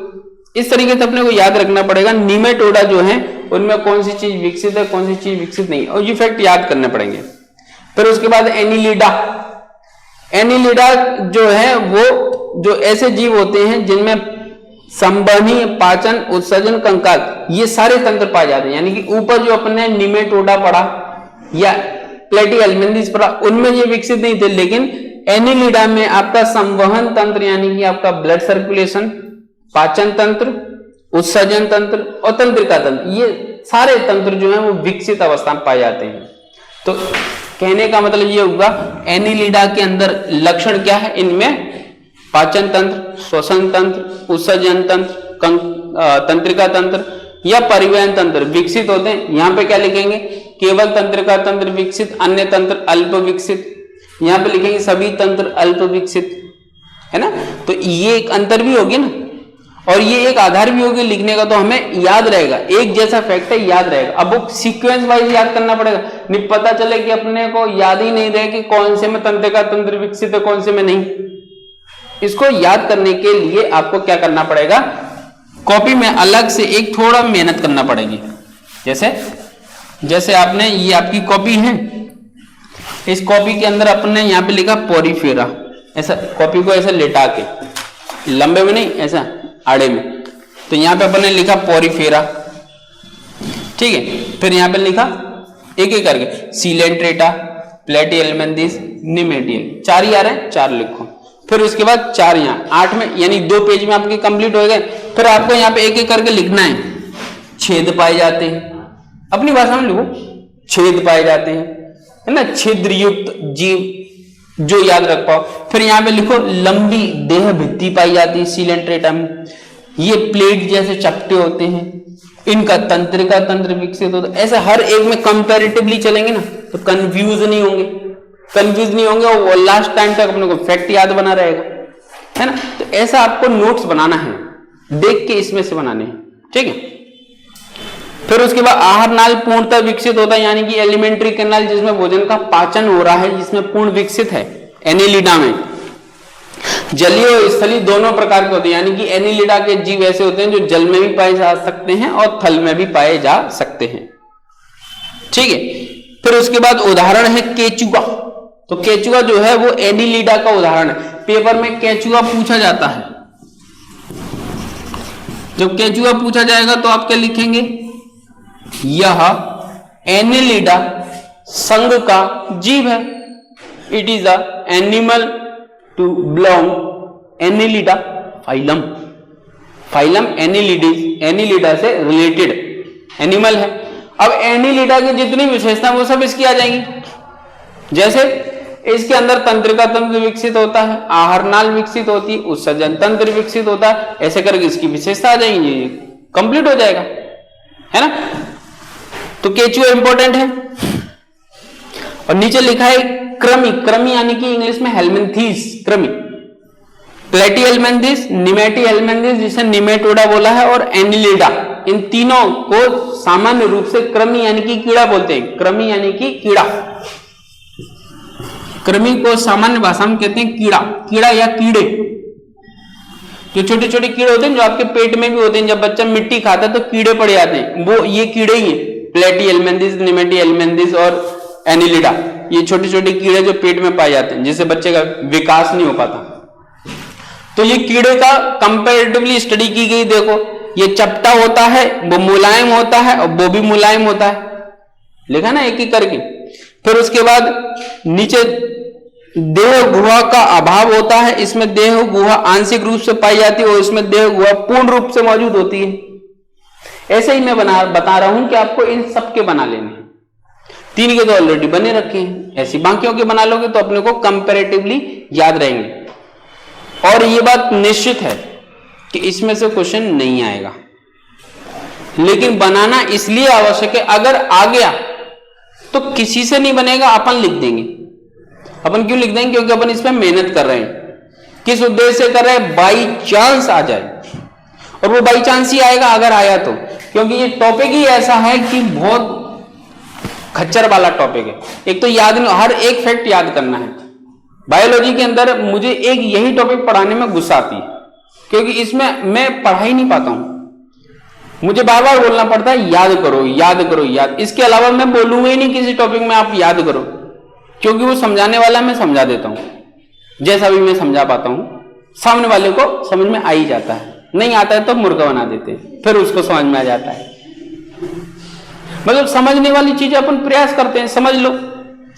इस तरीके से अपने को याद रखना पड़ेगा, निमेटोडा जो है उनमें कौन सी चीज विकसित है, कौन सी चीज विकसित नहीं, और ये फैक्ट याद करने पड़ेंगे। फिर उसके बाद एनिलिडा, एनिलिडा जो है वो जो ऐसे जीव होते हैं जिनमें संवहनी, पाचन, उत्सर्जन, कंकाल, ये सारे तंत्र पाए जाते हैं। यानी कि ऊपर जो अपने निमेटोडा पढ़ा या प्लेटीहेल्मिन्थिस पढ़ा, उनमें ये विकसित नहीं थे, लेकिन एनिलिडा में आपका संवहन तंत्र यानी कि आपका ब्लड सर्कुलेशन, पाचन तंत्र, उत्सर्जन तंत्र और तंत्रिका तंत्र, ये सारे तंत्र जो है वो विकसित अवस्था में पाए जाते हैं। तो कहने का मतलब ये होगा, एनिलिडा के अंदर लक्षण क्या है, इनमें पाचन तंत्र, श्वसन तंत्र, उत्सर्जन तंत्र, तंत्रिका तंत्र या परिवहन तंत्र विकसित होते हैं। यहां पे क्या लिखेंगे, केवल तंत्रिका तंत्र विकसित, अन्य तंत्र अल्प विकसित। यहां पे लिखेंगे सभी तंत्र अल्प विकसित, है ना। तो ये एक अंतर भी होगी ना, और ये एक आधार भी होगी लिखने का, तो हमें याद रहेगा, एक जैसा फैक्ट है, याद रहेगा। अब वो सीक्वेंस वाइज याद करना पड़ेगा, नहीं पता चले कि अपने को याद ही नहीं रहे कि कौन से में तंत्रिका तंत्र विकसित है, कौन से में नहीं। इसको याद करने के लिए आपको क्या करना पड़ेगा, कॉपी में अलग से एक थोड़ा मेहनत करना पड़ेगी। जैसे आपने, ये आपकी कॉपी है, इस कॉपी के अंदर अपन ने यहाँ पे लिखा पोरीफेरा, ऐसा कॉपी को ऐसा लेटा के, लंबे में नहीं ऐसा आड़े में, तो यहाँ पे अपन ने लिखा पोरीफेरा, ठीक है। फिर यहाँ पे लिखा एक एक करके सीलेंट्रेटा, प्लेटिहेल्मिन्थेस, निमेटियल, 4 ही आ रहे हैं, 4 लिखो। फिर उसके बाद 4 यहाँ 8 में, यानी 2 पेज में आपके कंप्लीट हो गए। फिर आपको यहाँ पे एक एक करके लिखना है, छेद पाए जाते हैं, अपनी भाषा में लिखो, छेद पाए जाते हैं, है ना, छिद्र युक्त जीव जो याद रख पाओ। फिर यहाँ पे लिखो लंबी देह भित्ति पाई जाती है सीलेंट्रेटा में, ये प्लेट जैसे चपटे होते हैं, इनका तंत्रिका तंत्र विकसित होता है। ऐसे हर एक में कंपैरेटिवली चलेंगे ना तो कंफ्यूज नहीं होंगे और लास्ट टाइम तक अपने को फैक्ट याद बना रहेगा, है ना। तो ऐसा आपको नोट्स बनाना है, देख के इसमें से बनाने हैं, ठीक है। फिर उसके बाद आहार नाल पूर्णतः विकसित होता है, यानी कि एलिमेंट्री कैनाल जिसमें भोजन का पाचन हो रहा है, जिसमें पूर्ण विकसित है। एनिलिडा में जलीय और स्थलीय दोनों प्रकार के होते हैं, यानी कि एनिलिडा के जीव ऐसे होते हैं जो जल में भी पाए जा सकते हैं और थल में भी पाए जा सकते हैं, ठीक है। फिर उसके बाद उदाहरण है केचुआ, तो केचुआ जो है वो एनिलिडा का उदाहरण है। पेपर में केचुआ पूछा जाता है, जब केचुआ पूछा जाएगा तो आप क्या लिखेंगे, यह एनिलिडा संघ का जीव है, it is a animal to belong annelida phylum, phylum annelida से रिलेटेड एनिमल है। अब एनिलिडा की जितनी विशेषता वो सब इसकी आ जाएंगी, जैसे इसके अंदर तंत्रिका तंत्र विकसित होता है, आहार नाल विकसित होती है, उत्सर्जन तंत्र विकसित होता है, ऐसे करके इसकी विशेषता आ जाएंगी, कंप्लीट हो जाएगा, है ना। तो केचुआ इंपॉर्टेंट है। और नीचे लिखा है क्रमी, क्रमी यानी कि इंग्लिश में हेल्मिन्थेस, क्रमी, प्लेटिहेल्मिन्थेस, निमेटिहेल्मिन्थेस जिसे निमेटोडा बोला है, और एनिलिडा, इन तीनों को सामान्य रूप से क्रमी यानी कि कीड़ा बोलते हैं। क्रमी यानी कि कीड़ा, कृमि को सामान्य भाषा में कहते हैं कीड़ा, कीड़ा या कीड़े। जो छोटे छोटे कीड़े होते हैं जो आपके पेट में भी होते हैं, जब बच्चा मिट्टी खाता है तो कीड़े पड़ जाते हैं, वो ये कीड़े ही हैं। प्लेटिहेल्मिन्थेस, निमेटिहेल्मिन्थेस और एनिलिडा, ये छोटे छोटे कीड़े जो पेट में पाए जाते हैं, जिससे बच्चे का विकास नहीं हो पाता। तो ये कीड़े का कंपैरेटिवली स्टडी की गई। देखो ये चपटा होता है, वो मुलायम होता है, और वो भी मुलायम होता है, लिखा ना एक एक करके। फिर उसके बाद नीचे देह गुहा का अभाव होता है, इसमें देह गुहा आंशिक रूप से पाई जाती है और इसमें देह गुहा पूर्ण रूप से मौजूद होती है। ऐसे ही मैं बता रहा हूं कि आपको इन सब के बना लेने हैं। 3 के तो ऑलरेडी बने रखे हैं, ऐसी बाकियों के बना लोगे तो अपने को कंपैरेटिवली याद रहेंगे। और ये बात निश्चित है कि इसमें से क्वेश्चन नहीं आएगा, लेकिन बनाना इसलिए आवश्यक है, अगर आ गया तो किसी से नहीं बनेगा, अपन लिख देंगे। अपन क्यों लिख देंगे? क्योंकि अपन इसमें मेहनत कर रहे हैं। किस उद्देश्य से कर रहे हैं? बाई चांस आ जाए, और वो बाई चांस ही आएगा अगर आया तो, क्योंकि ये टॉपिक ही ऐसा है कि बहुत खच्चर वाला टॉपिक है। एक तो याद नहीं, हर एक फैक्ट याद करना है। बायोलॉजी के अंदर मुझे एक यही टॉपिक पढ़ाने में गुस्सा आती है, क्योंकि इसमें मैं पढ़ा ही नहीं पाता हूं। मुझे बार बार बोलना पड़ता है याद करो याद करो याद। इसके अलावा मैं बोलूंगा ही नहीं किसी टॉपिक में आप याद करो, क्योंकि वो समझाने वाला मैं समझा देता हूं जैसा भी मैं समझा पाता हूं, सामने वाले को समझ में आ ही जाता है। नहीं आता है तो मुर्गा बना देते हैं, फिर उसको समझ में आ जाता है। मतलब समझने वाली चीजें अपन प्रयास करते हैं, समझ लो,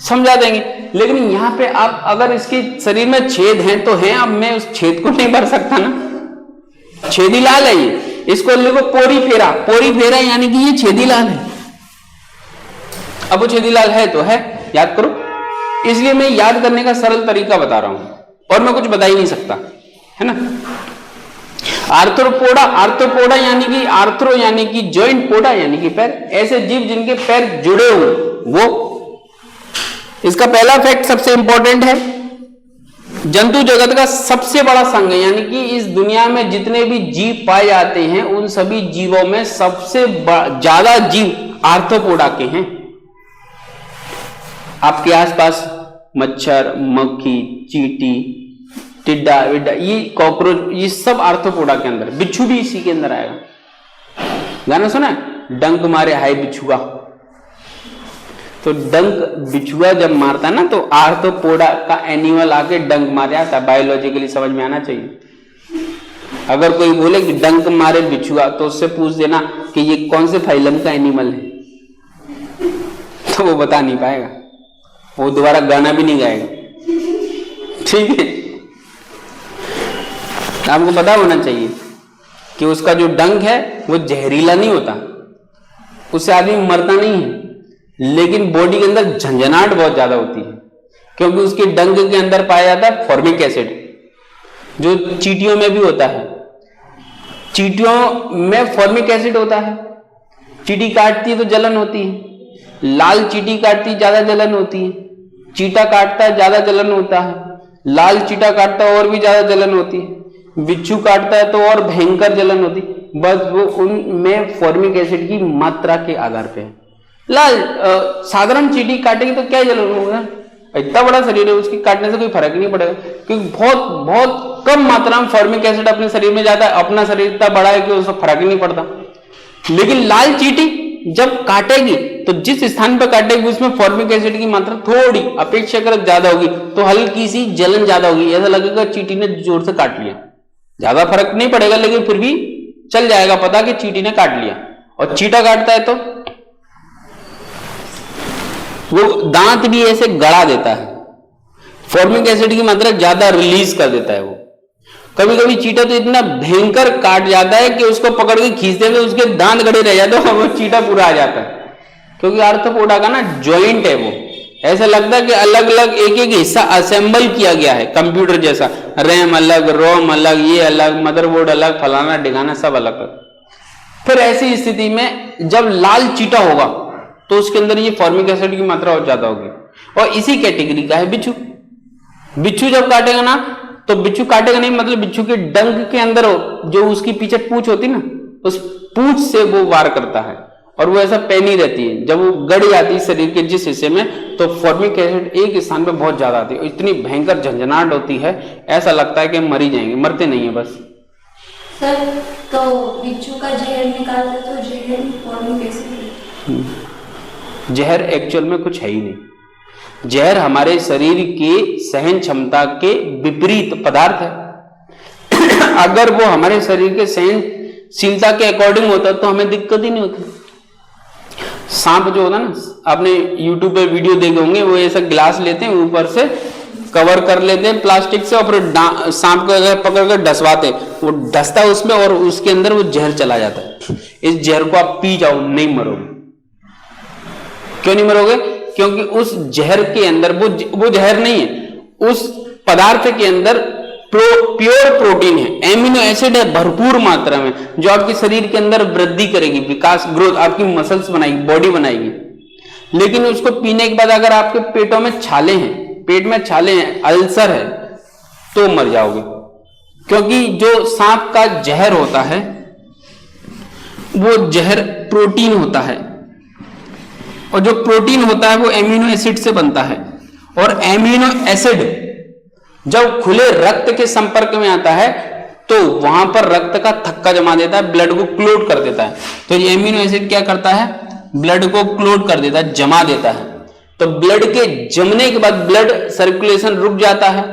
समझा देंगे। लेकिन यहां पे आप अगर इसके शरीर में छेद हैं तो हैं, अब मैं उस छेद को नहीं भर सकता ना। छेदी लाल है ये, इसको लिखो पोरीफेरा। पोरीफेरा यानी कि ये छेदी लाल है। अब वो छेदी लाल है तो है, याद करो। इसलिए मैं याद करने का सरल तरीका बता रहा हूं, और मैं कुछ बता ही नहीं सकता, है ना। आर्थ्रोपोडा, आर्थ्रोपोडा यानी कि आर्थ्रो यानी कि जॉइंट, पोडा यानी कि पैर, ऐसे जीव जिनके पैर जुड़े हुए वो। इसका पहला फैक्ट सबसे इंपॉर्टेंट है, जंतु जगत का सबसे बड़ा संघ है, यानी कि इस दुनिया में जितने भी जीव पाए जाते हैं उन सभी जीवों में सबसे ज्यादा जीव आर्थ्रोपोडा के हैं। आपके आसपास मच्छर, मक्खी, चींटी, टिड्डा विड्डा, ये कॉकरोच, ये सब आर्थ्रोपोडा के अंदर। बिच्छू भी इसी के अंदर आएगा। गाना सुना है, डंक मारे हाय बिच्छुआ। तो डंक बिछुआ जब मारता है ना तो आर्थ्रोपोडा का एनिमल आके डंक मार जाता है। बायोलॉजिकली समझ में आना चाहिए। अगर कोई बोले कि डंक मारे बिछुआ तो उससे पूछ देना कि ये कौन से फाइलम का एनिमल है, तो वो बता नहीं पाएगा, वो दोबारा गाना भी नहीं गाएगा। ठीक है, आपको पता होना चाहिए कि उसका जो डंक है वो जहरीला नहीं होता, उससे आदमी मरता नहीं है, लेकिन बॉडी के अंदर झंझनाहट बहुत ज्यादा होती है, क्योंकि उसके डंक के अंदर पाया जाता है फॉर्मिक एसिड, जो चींटियों में भी होता है। चींटियों में फॉर्मिक एसिड होता है। चींटी काटती है तो जलन होती है, लाल चींटी काटती है ज्यादा जलन होती है, चींटा काटता है ज्यादा जलन होता है, लाल चींटा काटता है और भी ज्यादा जलन होती है, बिच्छू काटता है तो और भयंकर जलन होती है। बस वो उनमें फॉर्मिक एसिड की मात्रा के आधार पे है। लाल साधारण चींटी काटेगी तो क्या जलन होगा, इतना बड़ा शरीर है, उसकी काटने से कोई फर्क नहीं पड़ेगा, क्योंकि बहुत बहुत कम मात्रा में फॉर्मिक एसिड अपने शरीर में जाता है। अपना शरीर इतना बड़ा है कि उसको फर्क ही नहीं पड़ता। लेकिन लाल चींटी जब काटेगी तो जिस स्थान पर काटेगी उसमें फॉर्मिक एसिड की मात्रा थोड़ी अपेक्षाकृत ज्यादा होगी, तो हल्की सी जलन ज्यादा होगी, ऐसा लगेगा चींटी ने जोर से काट लिया। ज्यादा फर्क नहीं पड़ेगा, लेकिन फिर भी चल जाएगा पता कि चींटी ने काट लिया। और चींटा काटता है तो वो दांत भी ऐसे गड़ा देता है, फॉर्मिक एसिड की मात्रा ज्यादा रिलीज कर देता है। वो कभी कभी चींटा तो इतना भयंकर काट जाता है कि उसको पकड़ के खींचते हैं तो उसके दांत गड़े रह जाते हैं, वो चींटा पूरा आ जाता है। क्योंकि आर्थ्रोपोडा का ना जॉइंट है, वो ऐसा लगता है कि अलग अलग एक एक हिस्सा असेंबल किया गया है, कंप्यूटर जैसा, रैम अलग, रोम अलग, ये अलग, मदरबोर्ड अलग, फलाना ढिकाना सब अलग। फिर ऐसी स्थिति में जब लाल चींटा होगा तो उसके अंदर ये फॉर्मिक एसिड की मात्रा और ज्यादा होगी। और इसी कैटेगरी का है बिच्छू। बिच्छू जब काटेगा ना तो बिच्छू काटेगा नहीं, मतलब बिच्छू के डंक के अंदर जो उसकी पीछे पूंछ होती ना, उस पूंछ से वो वार करता है और वो ऐसा पैनी रहती है। जब वो गड़ जाती है शरीर के जिस हिस्से में, तो फॉर्मिक एसिड एक स्थान पे बहुत ज्यादा आती है, इतनी भयंकर झंझनाहट होती है, ऐसा लगता है कि मर ही जाएंगे। मरते नहीं है बस। सर तो बिच्छू का जहर निकालते तो जहर में फॉर्मिक एसिड, जहर एक्चुअल में कुछ है ही नहीं। जहर हमारे शरीर की सहन क्षमता के विपरीत पदार्थ है। अगर वो हमारे शरीर के सहनशीलता के अकॉर्डिंग होता तो हमें दिक्कत ही नहीं होती। सांप जो होता ना, आपने यूट्यूब पे वीडियो देखे होंगे, वो ऐसा ग्लास लेते हैं, ऊपर से कवर कर लेते हैं प्लास्टिक से, और फिर सांप को अगर पकड़ कर डसवाते, वो डसता है उसमें और उसके अंदर वो जहर चला जाता है। इस जहर को आप पी जाओ, नहीं मरोगे। क्यों नहीं मरोगे? क्योंकि उस जहर के अंदर वो जहर नहीं है, उस पदार्थ के अंदर प्योर प्रोटीन है, एमिनो एसिड है भरपूर मात्रा में, जो आपके शरीर के अंदर वृद्धि करेगी, विकास, ग्रोथ, आपकी मसल्स बनाएगी, बॉडी बनाएगी। लेकिन उसको पीने के बाद अगर आपके पेटों में छाले हैं, पेट में छाले हैं, अल्सर है, तो मर जाओगे। क्योंकि जो सांप का जहर होता है वो जहर प्रोटीन होता है, और जो प्रोटीन होता है वो एमिनो एसिड से बनता है। और एमिनो एसिड जब खुले रक्त के संपर्क में आता है तो वहां पर रक्त का थक्का जमा देता है, ब्लड को क्लोट कर देता है। तो ये एमिनो एसिड क्या करता है? ब्लड को क्लोट कर देता है, जमा देता है। तो ब्लड के जमने के बाद ब्लड सर्कुलेशन रुक जाता है,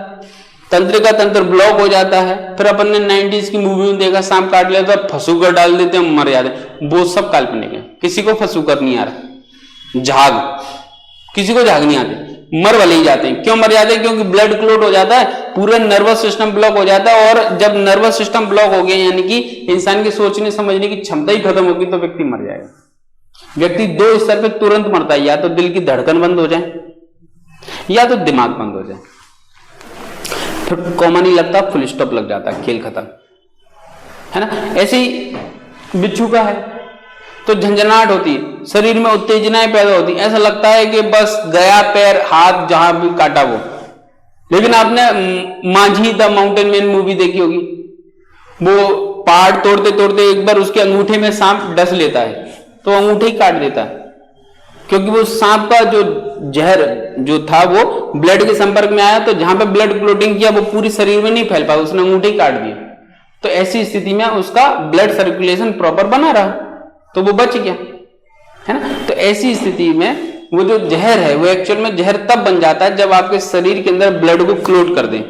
तंत्रिका तंत्र ब्लॉक हो जाता है। फिर अपन ने 90s की मूवी में देखा, सांप काट लिया तो फंसूकर डाल देते हैं, मर जाते हैं। वो सब काल्पनिक है, किसी को फंसूकर नहीं आ रहा। झाग, किसी को झाग नहीं आते, मर वाले ही जाते हैं। क्यों मर जाते हैं? क्योंकि ब्लड क्लोट हो जाता है, पूरा नर्वस सिस्टम ब्लॉक हो जाता है, और जब नर्वस सिस्टम ब्लॉक हो गया यानी कि इंसान की सोचने समझने की क्षमता ही खत्म होगी, तो व्यक्ति मर जाएगा। व्यक्ति दो स्तर पे तुरंत मरता है, या तो दिल की धड़कन बंद हो जाए या तो दिमाग बंद हो जाए, फिर कॉमा नहीं लगता, फुल स्टॉप लग जाता है, खेल खत्म, है ना। ऐसे ही बिच्छू का है, तो झंझनाहट होती है, शरीर में उत्तेजनाएं पैदा होती है, ऐसा लगता है कि बस गया पैर हाथ जहां भी काटा वो। लेकिन आपने Manjhi the mountain man movie देखी होगी, वो पहाड़ तोड़ते तोड़ते एक बार उसके अंगूठे में सांप डस लेता है तो अंगूठे ही काट देता है, क्योंकि वो सांप का जो जहर जो था वो ब्लड के संपर्क में आया, तो जहां पे ब्लड क्लोटिंग किया वो पूरी शरीर में नहीं फैल पाया, उसने अंगूठे ही काट दिया। तो ऐसी स्थिति में उसका ब्लड सर्कुलेशन प्रॉपर बना रहा, तो वो बच गया, है ना। तो ऐसी स्थिति में वो जो जहर है वो एक्चुअल में जहर तब बन जाता है जब आपके शरीर के अंदर ब्लड को क्लोट कर दें।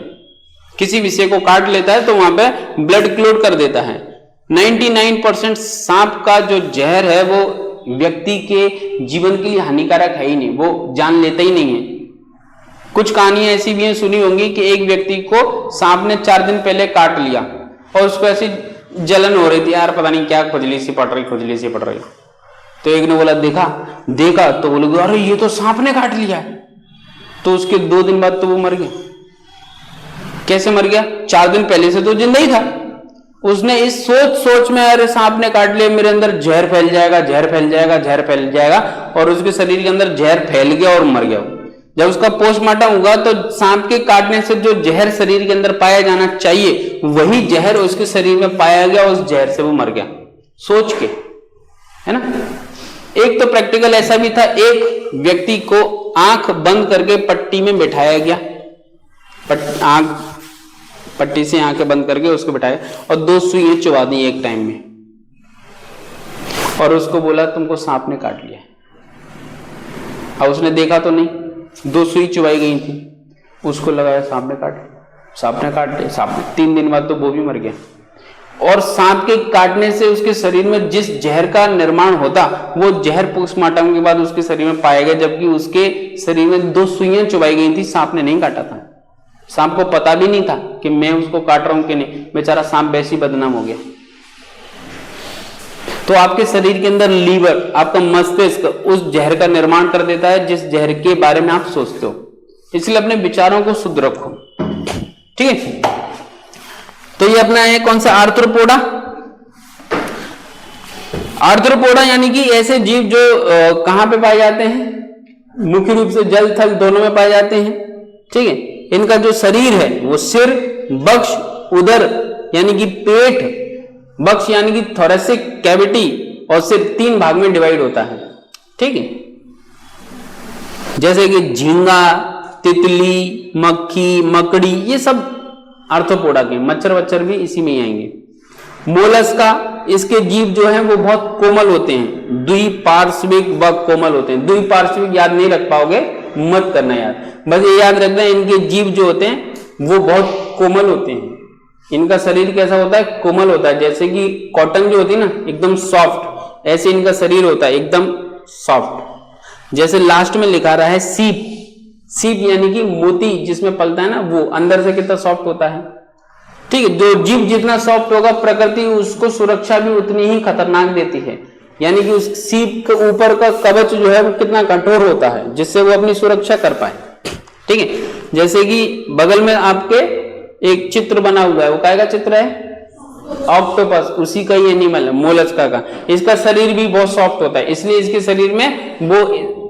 किसी विषय को काट लेता है तो वहां पे ब्लड क्लोट कर देता है। 99% सांप का जो जहर है वो व्यक्ति के जीवन के लिए हानिकारक है ही नहीं, वो जान लेता ही नहीं है। कुछ कहानियां ऐसी भी हैं, सुनी होंगी कि एक व्यक्ति को सांप ने 4 दिन पहले काट लिया और उसको ऐसी जलन हो रही थी, यार पता नहीं क्या खुजली सी पड़ रही। तो एक ने बोला देखा तो बोले अरे ये तो सांप ने काट लिया है। तो उसके 2 दिन बाद तो वो मर गया। कैसे मर गया? 4 दिन पहले से तो जिंदा ही था। उसने इस सोच में अरे सांप ने काट लिया, मेरे अंदर जहर फैल जाएगा, और उसके शरीर के अंदर जहर फैल गया और मर गया। जब उसका पोस्टमार्टम हुआ तो सांप के काटने से जो जहर शरीर के अंदर पाया जाना चाहिए वही जहर उसके शरीर में पाया गया, उस जहर से वो मर गया। सोच के, है ना। एक तो प्रैक्टिकल ऐसा भी था, एक व्यक्ति को आंख बंद करके पट्टी में बिठाया गया, पट्टी से आंखें बंद करके उसको बिठाया और 2 सुइयां चुबा दी एक टाइम में, और उसको बोला तुमको सांप ने काट लिया। अब उसने देखा तो नहीं, 2 सुई चुबाई गई थी, उसको लगाया सांप ने काट लिया। सांप ने 3 दिन बाद तो वो भी मर गया। और सांप के काटने से उसके शरीर में जिस जहर का निर्माण होता वो जहर पोस्टमार्टम के बाद उसके शरीर में पाया गया, जबकि उसके शरीर में 2 सुइयां चुबाई गई थी, सांप ने नहीं काटा था। सांप को पता भी नहीं था कि मैं उसको काट रहा हूं कि नहीं, बेचारा सांप वैसे ही बदनाम हो गया। तो आपके शरीर के अंदर लीवर, आपका मस्तिष्क उस जहर का निर्माण कर देता है जिस जहर के बारे में आप सोचते हो। इसलिए अपने विचारों को शुद्ध रखो, ठीक है। तो ये अपना है कौन सा? आर्थ्रोपोडा। आर्थ्रोपोडा यानी कि ऐसे जीव जो कहां पे पाए जाते हैं? मुख्य रूप से जल थल दोनों में पाए जाते हैं, ठीक है। इनका जो शरीर है वो सिर, बक्ष, उदर यानी कि पेट, बक्ष यानी कि थोरेसिक कैविटी और सिर 3 भाग में डिवाइड होता है, ठीक है। जैसे कि झींगा, तितली, मक्खी, मकड़ी, ये सब आर्थ्रोपोडा के। मच्छर वच्छर भी इसी में ही आएंगे। मोलस्का, इसके जीव जो हैं वो बहुत कोमल होते हैं, द्विपार्श्विक व कोमल होते हैं। द्विपार्श्विक याद नहीं रख पाओगे, मत करना याद, बस ये याद रखना इनके जीव जो होते हैं वो बहुत कोमल होते हैं। इनका शरीर कैसा होता है? कोमल होता है। जैसे कि कॉटन जो होती है ना एकदम सॉफ्ट, ऐसे इनका शरीर होता है एकदम सॉफ्ट। जैसे लास्ट में लिखा रहा है सीप, सीप यानी कि मोती जिसमें पलता है ना, वो अंदर से कितना सॉफ्ट होता है, ठीक है। जो जीव जितना सॉफ्ट होगा प्रकृति उसको सुरक्षा भी उतनी ही खतरनाक देती है। यानी कि उस सीप के ऊपर का कवच जो है वो कितना कठोर होता है जिससे वो अपनी सुरक्षा कर पाए, ठीक है। जैसे कि बगल में आपके एक चित्र बना हुआ है, वो काहे का चित्र है? ऑक्टोपस, उसी का ही एनिमल है, मोलस्का का। इसका शरीर भी बहुत सॉफ्ट होता है, इसलिए इसके शरीर में वो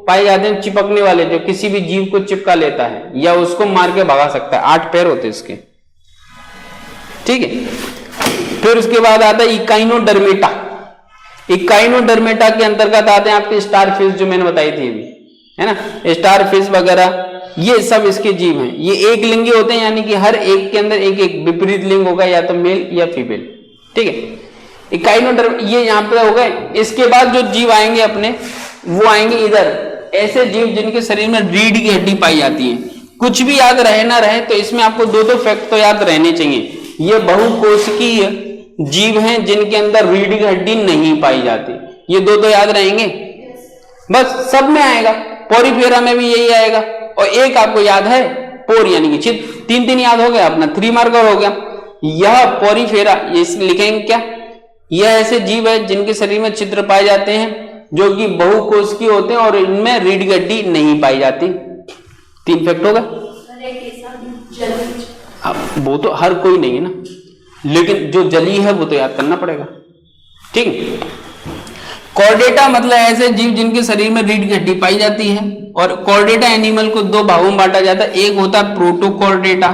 पाए जाते हैं चिपकने वाले, जो किसी भी जीव को चिपका लेता है या उसको मार के भगा सकता है। 8 पैर होते हैं इसके, ठीक है। फिर उसके बाद आता है इकाइनोडर्मेटा। इकाइनोडर्मेटा के अंतर्गत आते हैं आपके स्टारफिश, जो मैंने बताई थी अभी, है ना, स्टारफिश वगैरह, ये सब इसके जीव हैं। ये एक लिंगी होते हैं, यानी कि हर एक के अंदर एक एक विपरीत लिंग होगा, या तो मेल या फीमेल, ठीक है। इकाइनोडर्म ये यहाँ पे हो गए। इसके बाद जो जीव आएंगे अपने, वो आएंगे इधर, ऐसे जीव जिनके शरीर में रीढ़ की हड्डी पाई जाती है। कुछ भी याद रहे ना रहे, तो इसमें आपको 2 फैक्ट तो याद रहने चाहिए। ये बहुकोशिकीय जीव हैं जिनके अंदर रीढ़ की हड्डी नहीं पाई जाती, ये 2 याद रहेंगे, बस सब में आएगा। पोरीफेरा में भी यही आएगा। और एक आपको याद है पोर यानी कि चित्र, 3 याद हो गया अपना, 3 मार्कर हो गया। यह पोरीफेरा, ये लिखेंगे क्या? यह ऐसे जीव है जिनके शरीर में छिद्र पाए जाते हैं जो कि बहुकोशिकीय होते हैं और इनमें रीढ़ की हड्डी नहीं पाई जाती। 3 फैक्ट होगा। अब वो तो हर कोई नहीं है ना, लेकिन जो जली है वो तो याद करना पड़ेगा, ठीक है। कॉर्डेटा मतलब ऐसे जीव जिनके शरीर में रीढ़ की हड्डी पाई जाती है। और कॉर्डेटा एनिमल को 2 भागों में बांटा जाता है। एक होता है प्रोटोकॉर्डेटा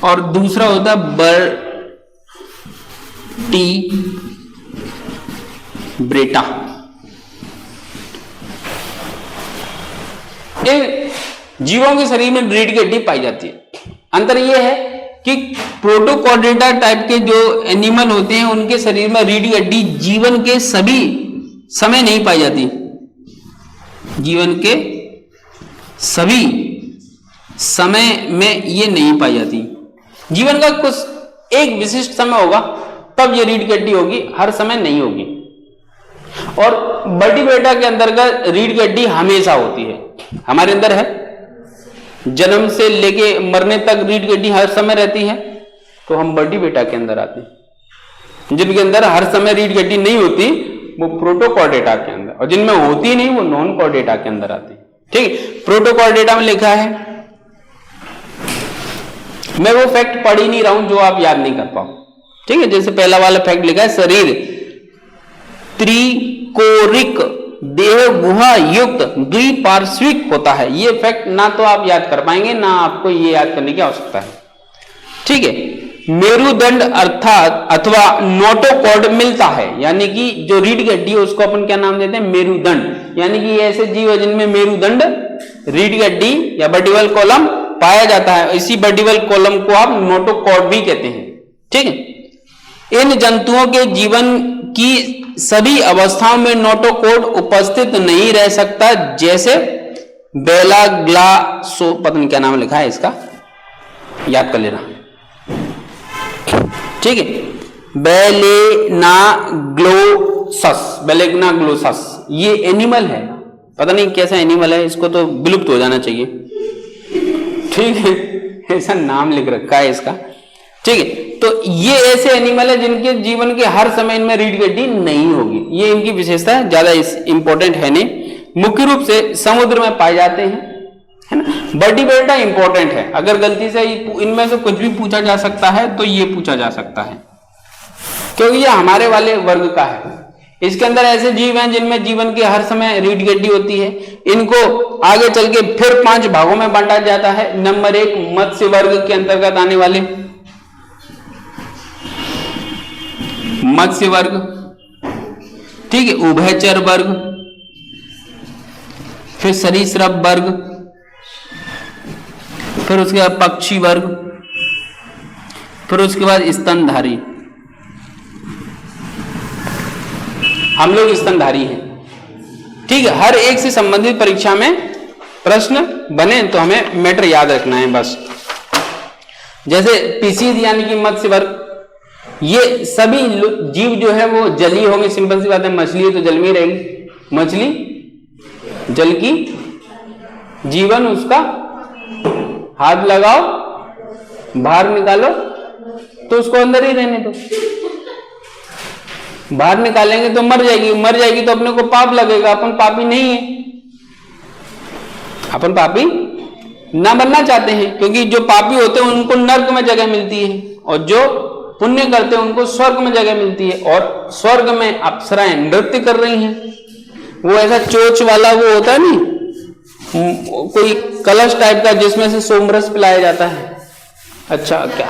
और दूसरा होता है वर्टिब्रेटा। इन जीवों के शरीर में रीढ़ की हड्डी पाई जाती है। अंतर यह है कि प्रोटोकॉर्डेटा टाइप के जो एनिमल होते हैं उनके शरीर में रीढ़ की हड्डी जीवन के सभी समय नहीं पाई जाती, जीवन के सभी समय में ये नहीं पाई जाती। जीवन का कुछ एक विशिष्ट समय होगा तब ये रीढ़ की हड्डी होगी, हर समय नहीं होगी। और वर्टिब्रेटा के अंतर्गत रीढ़ की हड्डी हमेशा होती है, हमारे अंदर है, जन्म से लेके मरने तक रीढ़ की हड्डी हर समय रहती है। तो हम वर्टिब्रेटा के अंदर आते हैं। जिनके अंदर हर समय रीढ़ की हड्डी नहीं होती वो प्रोटोकॉर्डेटा के अंदर, और जिनमें होती नहीं वो नॉन कॉर्डेटा के अंदर आते हैं। ठीक है, प्रोटोकॉर्डेटा में लिखा है, मैं वो फैक्ट पढ़ ही नहीं रहा हूं जो आप याद नहीं कर पाओ। ठीक है, जैसे पहला वाला फैक्ट लिखा है, शरीर त्रिकोरिक देह गुहा युक्त द्विपार्श्विक होता है। ये फैक्ट ना तो आप याद कर पाएंगे ना आपको ये याद करने की आवश्यकता है। ठीक है, मेरुदंड अर्थात अथवा नोटोकॉर्ड मिलता है, यानी कि जो रीढ़ की हड्डी है उसको अपन क्या नाम देते हैं, मेरुदंड। यानी कि ऐसे जीव है जिनमें मेरुदंड रीढ़ की हड्डी या वर्टिब्रल कॉलम पाया जाता है। इसी वर्टिब्रल कॉलम को आप नोटोकॉर्ड भी कहते हैं। ठीक है, इन जंतुओं के जीवन की सभी अवस्थाओं में नोटोकॉर्ड उपस्थित नहीं रह सकता, जैसे बेलाग्लासो, पता नहीं क्या नाम लिखा है इसका, याद कर लेना। ठीक है, बेलेग्नाग्लोसस ये एनिमल है, पता नहीं कैसा एनिमल है, इसको तो विलुप्त हो जाना चाहिए। ठीक है, ऐसा नाम लिख रखा है इसका। ठीक है, तो ये ऐसे एनिमल है जिनके जीवन के हर समय इनमें रीढ़ की हड्डी नहीं होगी, ये इनकी विशेषता है, ज्यादा इंपॉर्टेंट है नहीं। मुख्य रूप से समुद्र में पाए जाते हैं, है ना। वर्टिब्रेटा इंपॉर्टेंट है, अगर गलती से इनमें से कुछ भी पूछा जा सकता है तो ये पूछा जा सकता है, क्योंकि ये हमारे वाले वर्ग का है। इसके अंदर ऐसे जीव हैं जिनमें जीवन के हर समय रीढ़ की हड्डी होती है। इनको आगे चल के फिर 5 भागों में बांटा जाता है। नंबर 1 मत्स्य वर्ग के अंतर्गत आने वाले मत्स्य वर्ग, ठीक है, उभयचर वर्ग, फिर सरीसृप वर्ग, फिर उसके बाद पक्षी वर्ग, फिर उसके बाद स्तनधारी। हम लोग स्तनधारी हैं। ठीक है, हर एक से संबंधित परीक्षा में प्रश्न बने तो हमें मैटर याद रखना है बस। जैसे पीसीज यानी कि मत्स्य वर्ग, ये सभी जीव जो है वो जली होंगे, सिंपल सी बात है, मछली है तो जल में रहेगी, मछली जल की, जीवन उसका, हाथ लगाओ बाहर निकालो तो उसको अंदर ही रहने दो, बाहर निकालेंगे तो मर जाएगी, मर जाएगी तो अपने को पाप लगेगा, अपन पापी नहीं है, अपन पापी ना बनना चाहते हैं, क्योंकि जो पापी होते हैं उनको नर्क में जगह मिलती है और जो पुण्य करते हैं उनको स्वर्ग में जगह मिलती है। और स्वर्ग में अप्सराएं नृत्य कर रही हैं, वो ऐसा चोच वाला वो होता है नहीं, कोई कलश टाइप का जिसमें से सोमरस पिलाया जाता है, अच्छा क्या,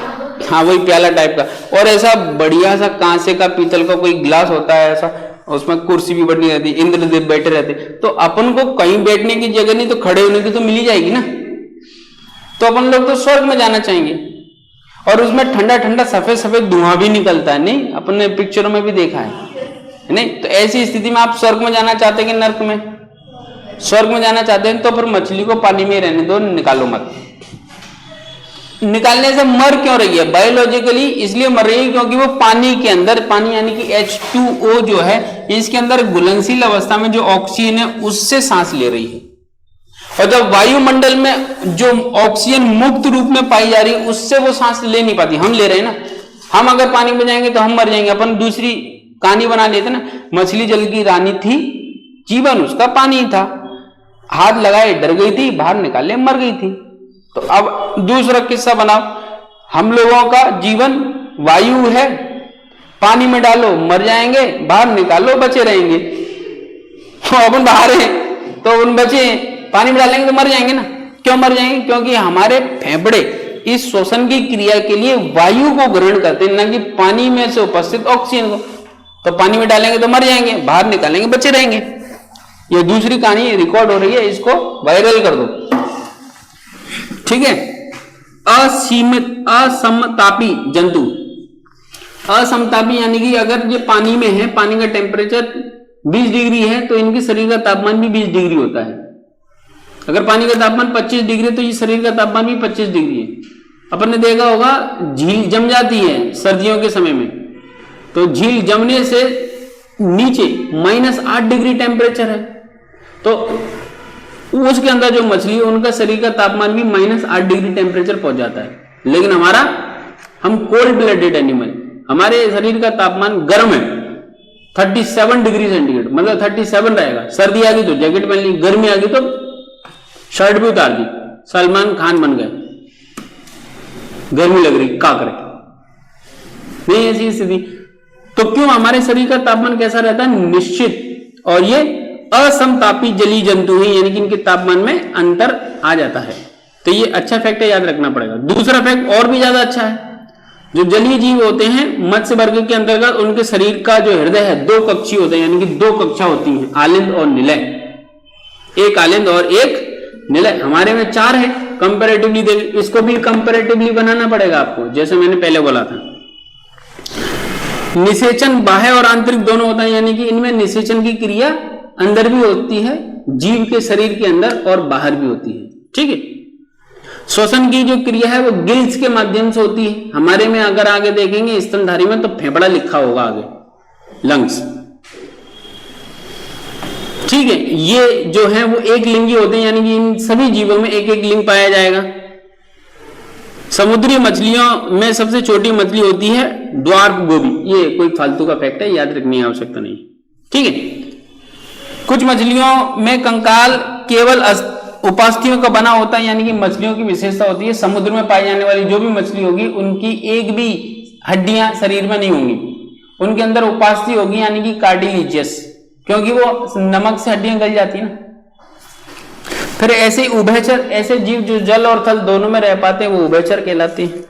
हाँ वही प्याला टाइप का, और ऐसा बढ़िया सा कांसे का पीतल का कोई गिलास होता है ऐसा, उसमें कुर्सी भी बनी रहती, इंद्रदेव बैठे रहते, तो अपन को कहीं बैठने की जगह नहीं तो खड़े होने की तो मिली जाएगी ना, तो अपन लोग तो स्वर्ग में जाना चाहेंगे। और उसमें ठंडा ठंडा सफेद सफेद धुआं भी निकलता है, नहीं अपन ने पिक्चरों में भी देखा है नहीं। तो ऐसी स्थिति में आप स्वर्ग में जाना चाहते हैं कि नर्क में? स्वर्ग में जाना चाहते हैं तो फिर मछली को पानी में रहने दो, निकालो मत। निकालने से मर क्यों रही है? बायोलॉजिकली इसलिए मर रही है क्योंकि वो पानी के अंदर, पानी यानी कि H2O जो है, इसके अंदर घुलनशील अवस्था में जो ऑक्सीजन है उससे सांस ले रही है। और जब वायुमंडल में जो ऑक्सीजन मुक्त रूप में पाई जा रही है उससे वो सांस ले नहीं पाती, हम ले रहे हैं ना। हम अगर पानी में जाएंगे तो हम मर जाएंगे। अपन दूसरी कहानी बना लेते ना, मछली जल की रानी थी, जीवन उसका पानी था, हाथ लगाए डर गई थी, बाहर निकाले मर गई थी। तो अब दूसरा किस्सा बनाओ, हम लोगों का जीवन वायु है, पानी में डालो मर जाएंगे, बाहर निकालो बचे रहेंगे। तो अपन बाहर हैं तो उन बचे, पानी में डालेंगे तो मर जाएंगे ना। क्यों मर जाएंगे? क्योंकि हमारे फेफड़े इस श्वसन की क्रिया के लिए वायु को ग्रहण करते हैं, न कि पानी में से उपस्थित ऑक्सीजन को। तो पानी में डालेंगे तो मर जाएंगे, बाहर निकालेंगे बचे रहेंगे। ये दूसरी कहानी रिकॉर्ड हो रही है, इसको वायरल कर दो, ठीक है। असीमित असमतापी जंतु, असमतापी यानी कि अगर ये पानी में है, पानी का टेम्परेचर 20 डिग्री है तो इनके शरीर का तापमान भी 20 डिग्री होता है। अगर पानी का तापमान 25 डिग्री तो ये शरीर का तापमान भी 25 डिग्री है। अपन ने देखा होगा झील जम जाती है सर्दियों के समय में, तो झील जमने से नीचे -8 डिग्री टेम्परेचर है, तो उसके अंदर जो मछली है उनका शरीर का तापमान भी -8 डिग्री टेम्परेचर पहुंच जाता है। लेकिन हम कोल्ड ब्लडेड एनिमल, हमारे शरीर का तापमान गर्म है 37 डिग्री सेंटीग्रेड, मतलब 37 रहेगा। सर्दी आ गई तो जैकेट पहन ली, गर्मी आ गई तो शर्ट भी उतार दी, सलमान खान बन गए, गर्मी लग रही का करे, नहीं ऐसी स्थिति। तो क्यों हमारे शरीर का तापमान कैसा रहता है? निश्चित। और ये असमतापी जलीय जंतु है, यानी कि इनके तापमान में अंतर आ जाता है। तो ये अच्छा फैक्ट है, याद रखना पड़ेगा। दूसरा फैक्ट और भी ज्यादा अच्छा है, जो जलीय जीव होते हैं मत्स्य वर्ग के अंतर्गत, उनके शरीर का जो हृदय है 2 कक्षीय होते हैं, यानी कि 2 कक्षा होती हैं, आलिंद और निलय। एक आलिंद और एक निलय। हमारे में 4 है कंपैरेटिवली, इसको भी कंपैरेटिवली बनाना पड़ेगा आपको, जैसे मैंने पहले बोला था। निषेचन बाह्य और आंतरिक दोनों होता है, यानी कि इनमें निषेचन की क्रिया अंदर भी होती है जीव के शरीर के अंदर और बाहर भी होती है। ठीक है। श्वसन की जो क्रिया है वो गिल्स के माध्यम से होती है। हमारे में अगर आगे देखेंगे स्तनधारी में तो फेफड़ा लिखा होगा आगे, लंग्स। ठीक है। ये जो है वो एक लिंगी होते हैं, यानी कि इन सभी जीवों में एक एक लिंग पाया जाएगा। समुद्री मछलियों में सबसे छोटी मछली होती है ड्वार्फ गोबी। ये कोई फालतू का फैक्ट है, याद रखने की आवश्यकता नहीं। ठीक है। कुछ मछलियों में कंकाल केवल उपास्थियों का बना होता है, यानी कि मछलियों की विशेषता होती है समुद्र में पाई जाने वाली जो भी मछली होगी उनकी एक भी हड्डियां शरीर में नहीं होंगी, उनके अंदर उपास्थि होगी, यानी कि कार्टिलेजियस, क्योंकि वो नमक से हड्डियां गल जाती है ना। फिर ऐसे उभयचर, ऐसे जीव जो जल और थल दोनों में रह पाते हैं वो उभयचर कहलाते हैं।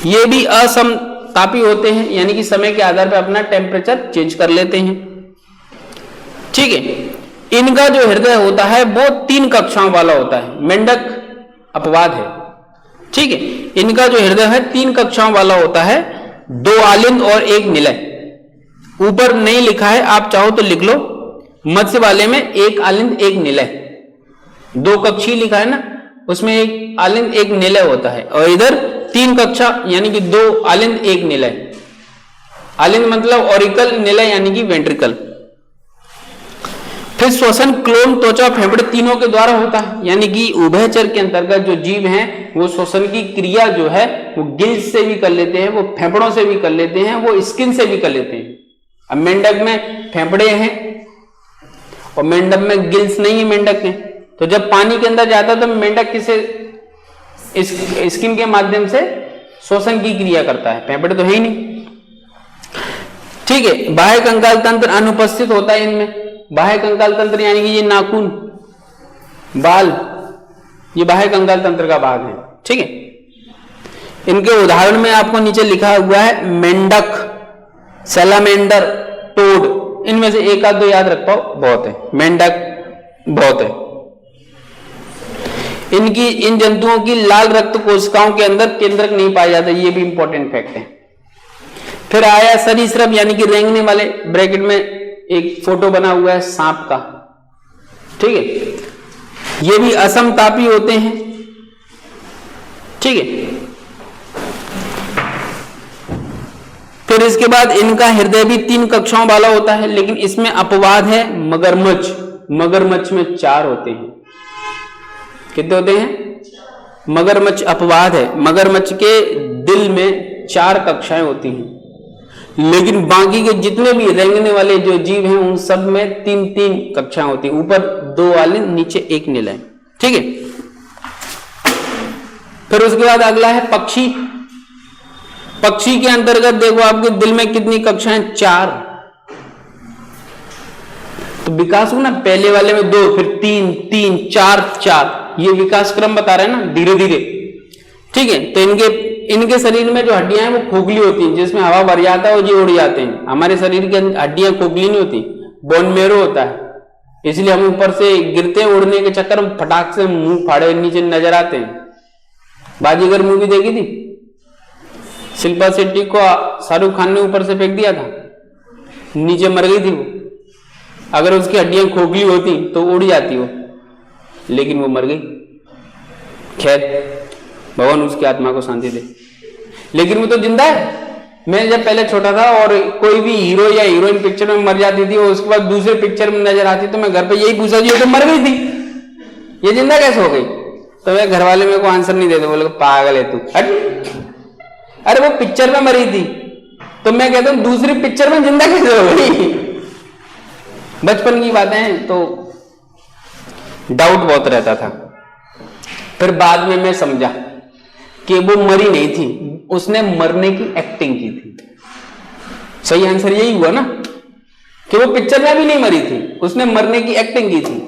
ये भी असमतापी होते हैं, यानी कि समय के आधार पर अपना टेम्परेचर चेंज कर लेते हैं। ठीक है। इनका जो हृदय होता है वो 3 कक्षाओं वाला होता है। मेंढक अपवाद है। ठीक है। इनका जो हृदय है 3 कक्षाओं वाला होता है, 2 आलिंद और 1 निलय। ऊपर नहीं लिखा है, आप चाहो तो लिख लो। मत्स्य वाले में 1 आलिंद 1 निलय, 2 कक्षीय लिखा है ना, उसमें 1 आलिंद 1 निलय होता है। और इधर 3 कक्षा, यानी कि 2 आलिंद 1 निलय। आलिंद मतलब ऑरिकल, निलय यानी कि वेंट्रिकल। फिर श्वसन क्लोन, त्वचा, फेफड़े तीनों के द्वारा होता है, यानी कि उभयचर के अंतर्गत जो जीव हैं वो श्वसन की क्रिया जो है वो गिल्स से भी कर लेते हैं, वो फेफड़ों से भी कर लेते हैं, वो स्किन से भी कर लेते हैं। अब मेंढक में फेफड़े हैं और मेंढक में गिल्स नहीं है मेंढक में, तो जब पानी के अंदर जाता है तो मेंढक किसे स्किन के माध्यम से श्वसन की क्रिया करता है, फेफड़े तो है ही नहीं। ठीक है। बाह्य कंकाल तंत्र अनुपस्थित होता है इनमें। बाह्य कंकाल तंत्र यानी कि ये नाखून, बाल, ये बाह्य कंकाल तंत्र का भाग है। ठीक है। इनके उदाहरण में आपको नीचे लिखा हुआ है मेंढक, सैलामेंडर, टोड। इनमें से एक आध दो याद रख पाओ बहुत है, मेंढक बहुत है। इन जंतुओं की लाल रक्त कोशिकाओं के अंदर केंद्रक नहीं पाया जाता, ये भी इंपॉर्टेंट फैक्ट है। फिर आया सरीसृप, यानी कि रेंगने वाले। ब्रैकेट में एक फोटो बना हुआ है सांप का। ठीक है। ये भी असमतापी होते हैं। ठीक है। फिर इसके बाद इनका हृदय भी 3 कक्षाओं वाला होता है, लेकिन इसमें अपवाद है मगरमच्छ। मगरमच्छ में 4 होते हैं। कितने होते हैं? मगरमच्छ अपवाद है। मगरमच्छ के दिल में 4 कक्षाएं होती हैं, लेकिन बाकी के जितने भी रेंगने वाले जो जीव हैं उन सब में 3-3 कक्षाएं होती हैं। ऊपर 2 आलिंद, नीचे 1 निलय। ठीक है। फिर उसके बाद अगला है पक्षी। पक्षी के अंतर्गत देखो आपके दिल में कितनी कक्षाएं? 4। तो विकास हो ना, पहले वाले में 2, फिर 3, 3, 4, 4, ये विकास क्रम बता रहे हैं ना, धीरे धीरे। ठीक है। तो इनके शरीर में जो हड्डियां हैं वो खोखली होती हैं, जिसमें हवा भर जाता है और ये उड़ जाते हैं। हमारे शरीर की हड्डियां खोखली नहीं होती, बोन मेरो होता है, इसलिए हम ऊपर से गिरते हैं, उड़ने के चक्कर में फटाक से मुंह फाड़े नीचे नजर आते हैं। बाजीगर मूवी देखी थी, शिल्पा शेट्टी को शाहरुख खान ने ऊपर से फेंक दिया था, नीचे मर गई थी वो। अगर उसकी हड्डियां खोखली होती तो उड़ जाती वो, लेकिन वो मर गई। खैर, भगवान उसकी आत्मा को शांति दे, लेकिन वो तो जिंदा है। मैं जब पहले छोटा था और कोई भी हीरो या हीरोइन पिक्चर में मर जाती थी और उसके बाद दूसरे पिक्चर में नजर आती तो मैं घर पे यही पूछा, ये तो मर गई थी, ये जिंदा कैसे हो गई? तो मेरे घर वाले मेरे को आंसर नहीं देते, बोले पागल है तू, हट, अरे वो पिक्चर में मरी थी। तो मैं कहता हूं दूसरी पिक्चर में जिंदा कैसे हो गई? बचपन की बातें हैं तो डाउट बहुत रहता था। फिर बाद में मैं समझा कि वो मरी नहीं थी, उसने मरने की एक्टिंग की थी। सही आंसर यही हुआ ना कि वो पिक्चर में भी नहीं मरी थी, उसने मरने की एक्टिंग की थी।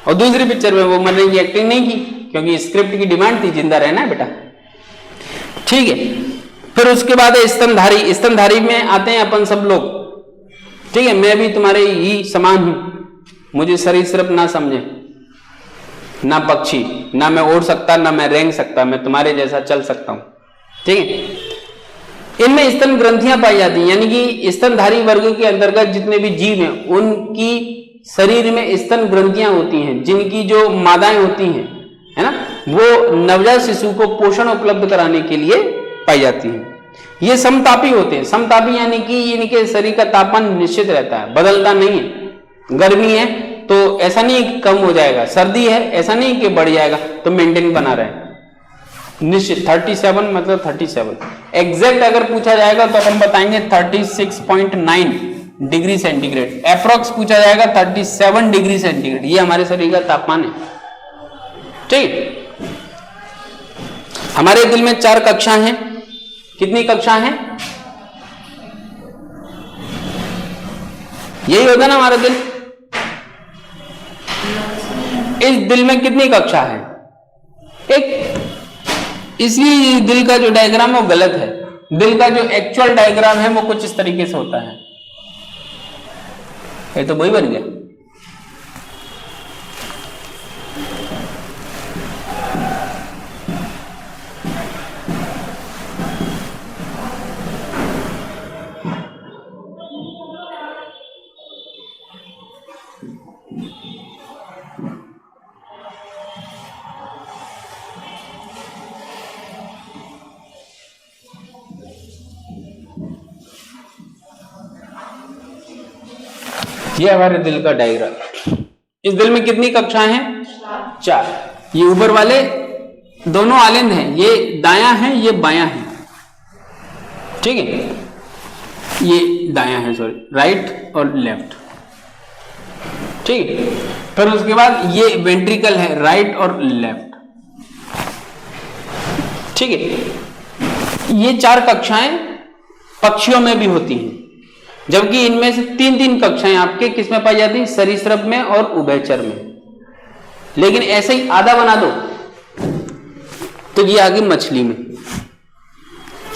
और दूसरी पिक्चर में वो मरने की एक्टिंग नहीं की, क्योंकि स्क्रिप्ट की डिमांड थी जिंदा रहना है बेटा। ठीक है, फिर उसके बाद है स्तनधारी। स्तनधारी में आते हैं अपन सब लोग। ठीक है, मैं भी तुम्हारे ही समान हूं, मुझे सरीसृप ना समझे, ना पक्षी, ना मैं उड़ सकता, ना मैं रेंग सकता, मैं तुम्हारे जैसा चल सकता हूं। ठीक है, इनमें स्तन ग्रंथियां पाई जाती हैं, यानी कि स्तनधारी वर्ग के अंतर्गत जितने भी जीव हैं उनकी शरीर में स्तन ग्रंथियां होती हैं, जिनकी जो मादाएं होती हैं, है ना, वो नवजात शिशु को पोषण उपलब्ध कराने के लिए पाई जाती हैं। ये समतापी होते हैं। समतापी यानी कि इनके शरीर का तापमान निश्चित रहता है, बदलता नहीं है। गर्मी है तो ऐसा नहीं कि कम हो जाएगा, सर्दी है ऐसा नहीं कि बढ़ जाएगा, तो मेंटेन बना रहे निश्चित। 37 मतलब 37 एग्जैक्ट अगर पूछा जाएगा तो अपन बताएंगे 36.9 डिग्री सेंटीग्रेड। अप्रोक्स पूछा जाएगा 37 डिग्री सेंटीग्रेड, ये हमारे शरीर का तापमान है। ठीक, हमारे दिल में 4 कक्षाएं हैं। कितनी कक्षाएं हैं? यही होता ना हमारा दिल। इस दिल में कितनी कक्षा है? एक। इसी दिल का जो डायग्राम है वो गलत है। दिल का जो एक्चुअल डायग्राम है वो कुछ इस तरीके से होता है। ये तो वही बन गया। ये हमारे दिल का डायग्राम। इस दिल में कितनी कक्षाएं हैं? 4। ये ऊपर वाले दोनों आलिंद हैं, ये दायां है ये बायां है। ठीक है, ये दायां है, सॉरी, राइट और लेफ्ट। ठीक है, फिर उसके बाद ये वेंट्रिकल है, राइट और लेफ्ट। ठीक है, ये 4 कक्षाएं पक्षियों में भी होती हैं, जबकि इनमें से 3 कक्षाएं आपके किस में पाई जाती हैं? सरीसृप में और उभयचर में। लेकिन ऐसे ही आधा बना दो तो ये आगे मछली में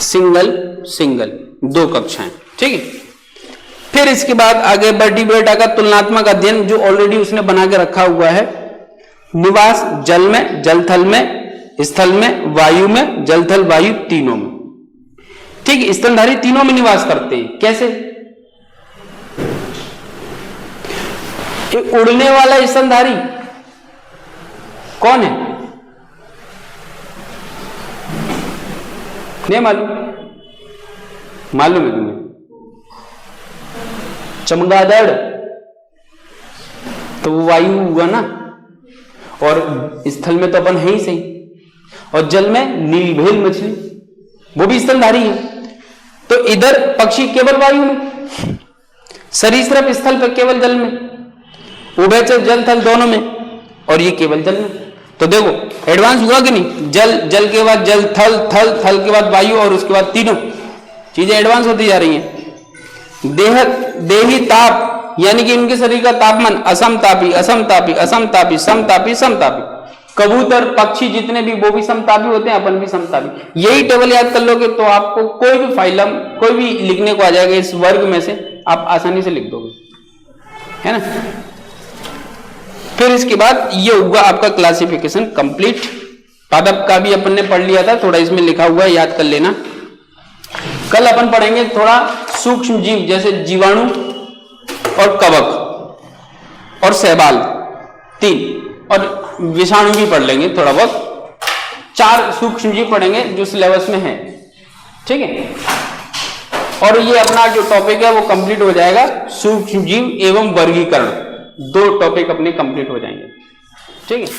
सिंगल 2 कक्षाएं। ठीक है, फिर इसके बाद आगे वर्टिब्रेटा का तुलनात्मक अध्ययन जो ऑलरेडी उसने बना के रखा हुआ है। निवास जल में, जलथल में, स्थल में, वायु में, जलथल वायु तीनों में। ठीक है, स्तनधारी तीनों में निवास करते हैं। कैसे? उड़ने वाला स्तनधारी कौन है? नहीं मालूम? मालूम है तुम्हें? चमगादड़ तो वो वायु हुआ ना, और स्थल में तो अपन है ही सही, और जल में नीलभेल मछली वो भी स्तनधारी है। तो इधर पक्षी केवल वायु में, सरीसृप स्थल पर केवल जल में, उभयचर जल थल दोनों में, और ये केवल जल में। तो देखो एडवांस हुआ कि नहीं? जल के बाद जल, थल के बाद वायु, और उसके बाद तीनों चीजें एडवांस होती जा रही हैं। देही ताप यानी कि इनके शरीर का तापमान असमतापी, असमतापी, असमतापी, समतापी, समतापी। कबूतर पक्षी जितने भी वो भी समतापी होते हैं, अपन भी समतापी। यही टेबल याद कर लोगे तो आपको कोई भी फाइलम कोई भी लिखने को आ जाएगा इस वर्ग में से, आप आसानी से लिख दोगे, है ना। फिर इसके बाद ये हुआ आपका क्लासिफिकेशन कंप्लीट। पादप का भी अपन ने पढ़ लिया था, थोड़ा इसमें लिखा हुआ है याद कर लेना। कल अपन पढ़ेंगे थोड़ा सूक्ष्म जीव जैसे जीवाणु और कवक। और शैवाल 3, और विषाणु भी पढ़ लेंगे थोड़ा बहुत। 4 सूक्ष्म जीव पढ़ेंगे जो सिलेबस में है, ठीक है। और ये अपना जो टॉपिक है वो कंप्लीट हो जाएगा, सूक्ष्म जीव एवं वर्गीकरण, 2 टॉपिक अपने कंप्लीट हो जाएंगे, ठीक है।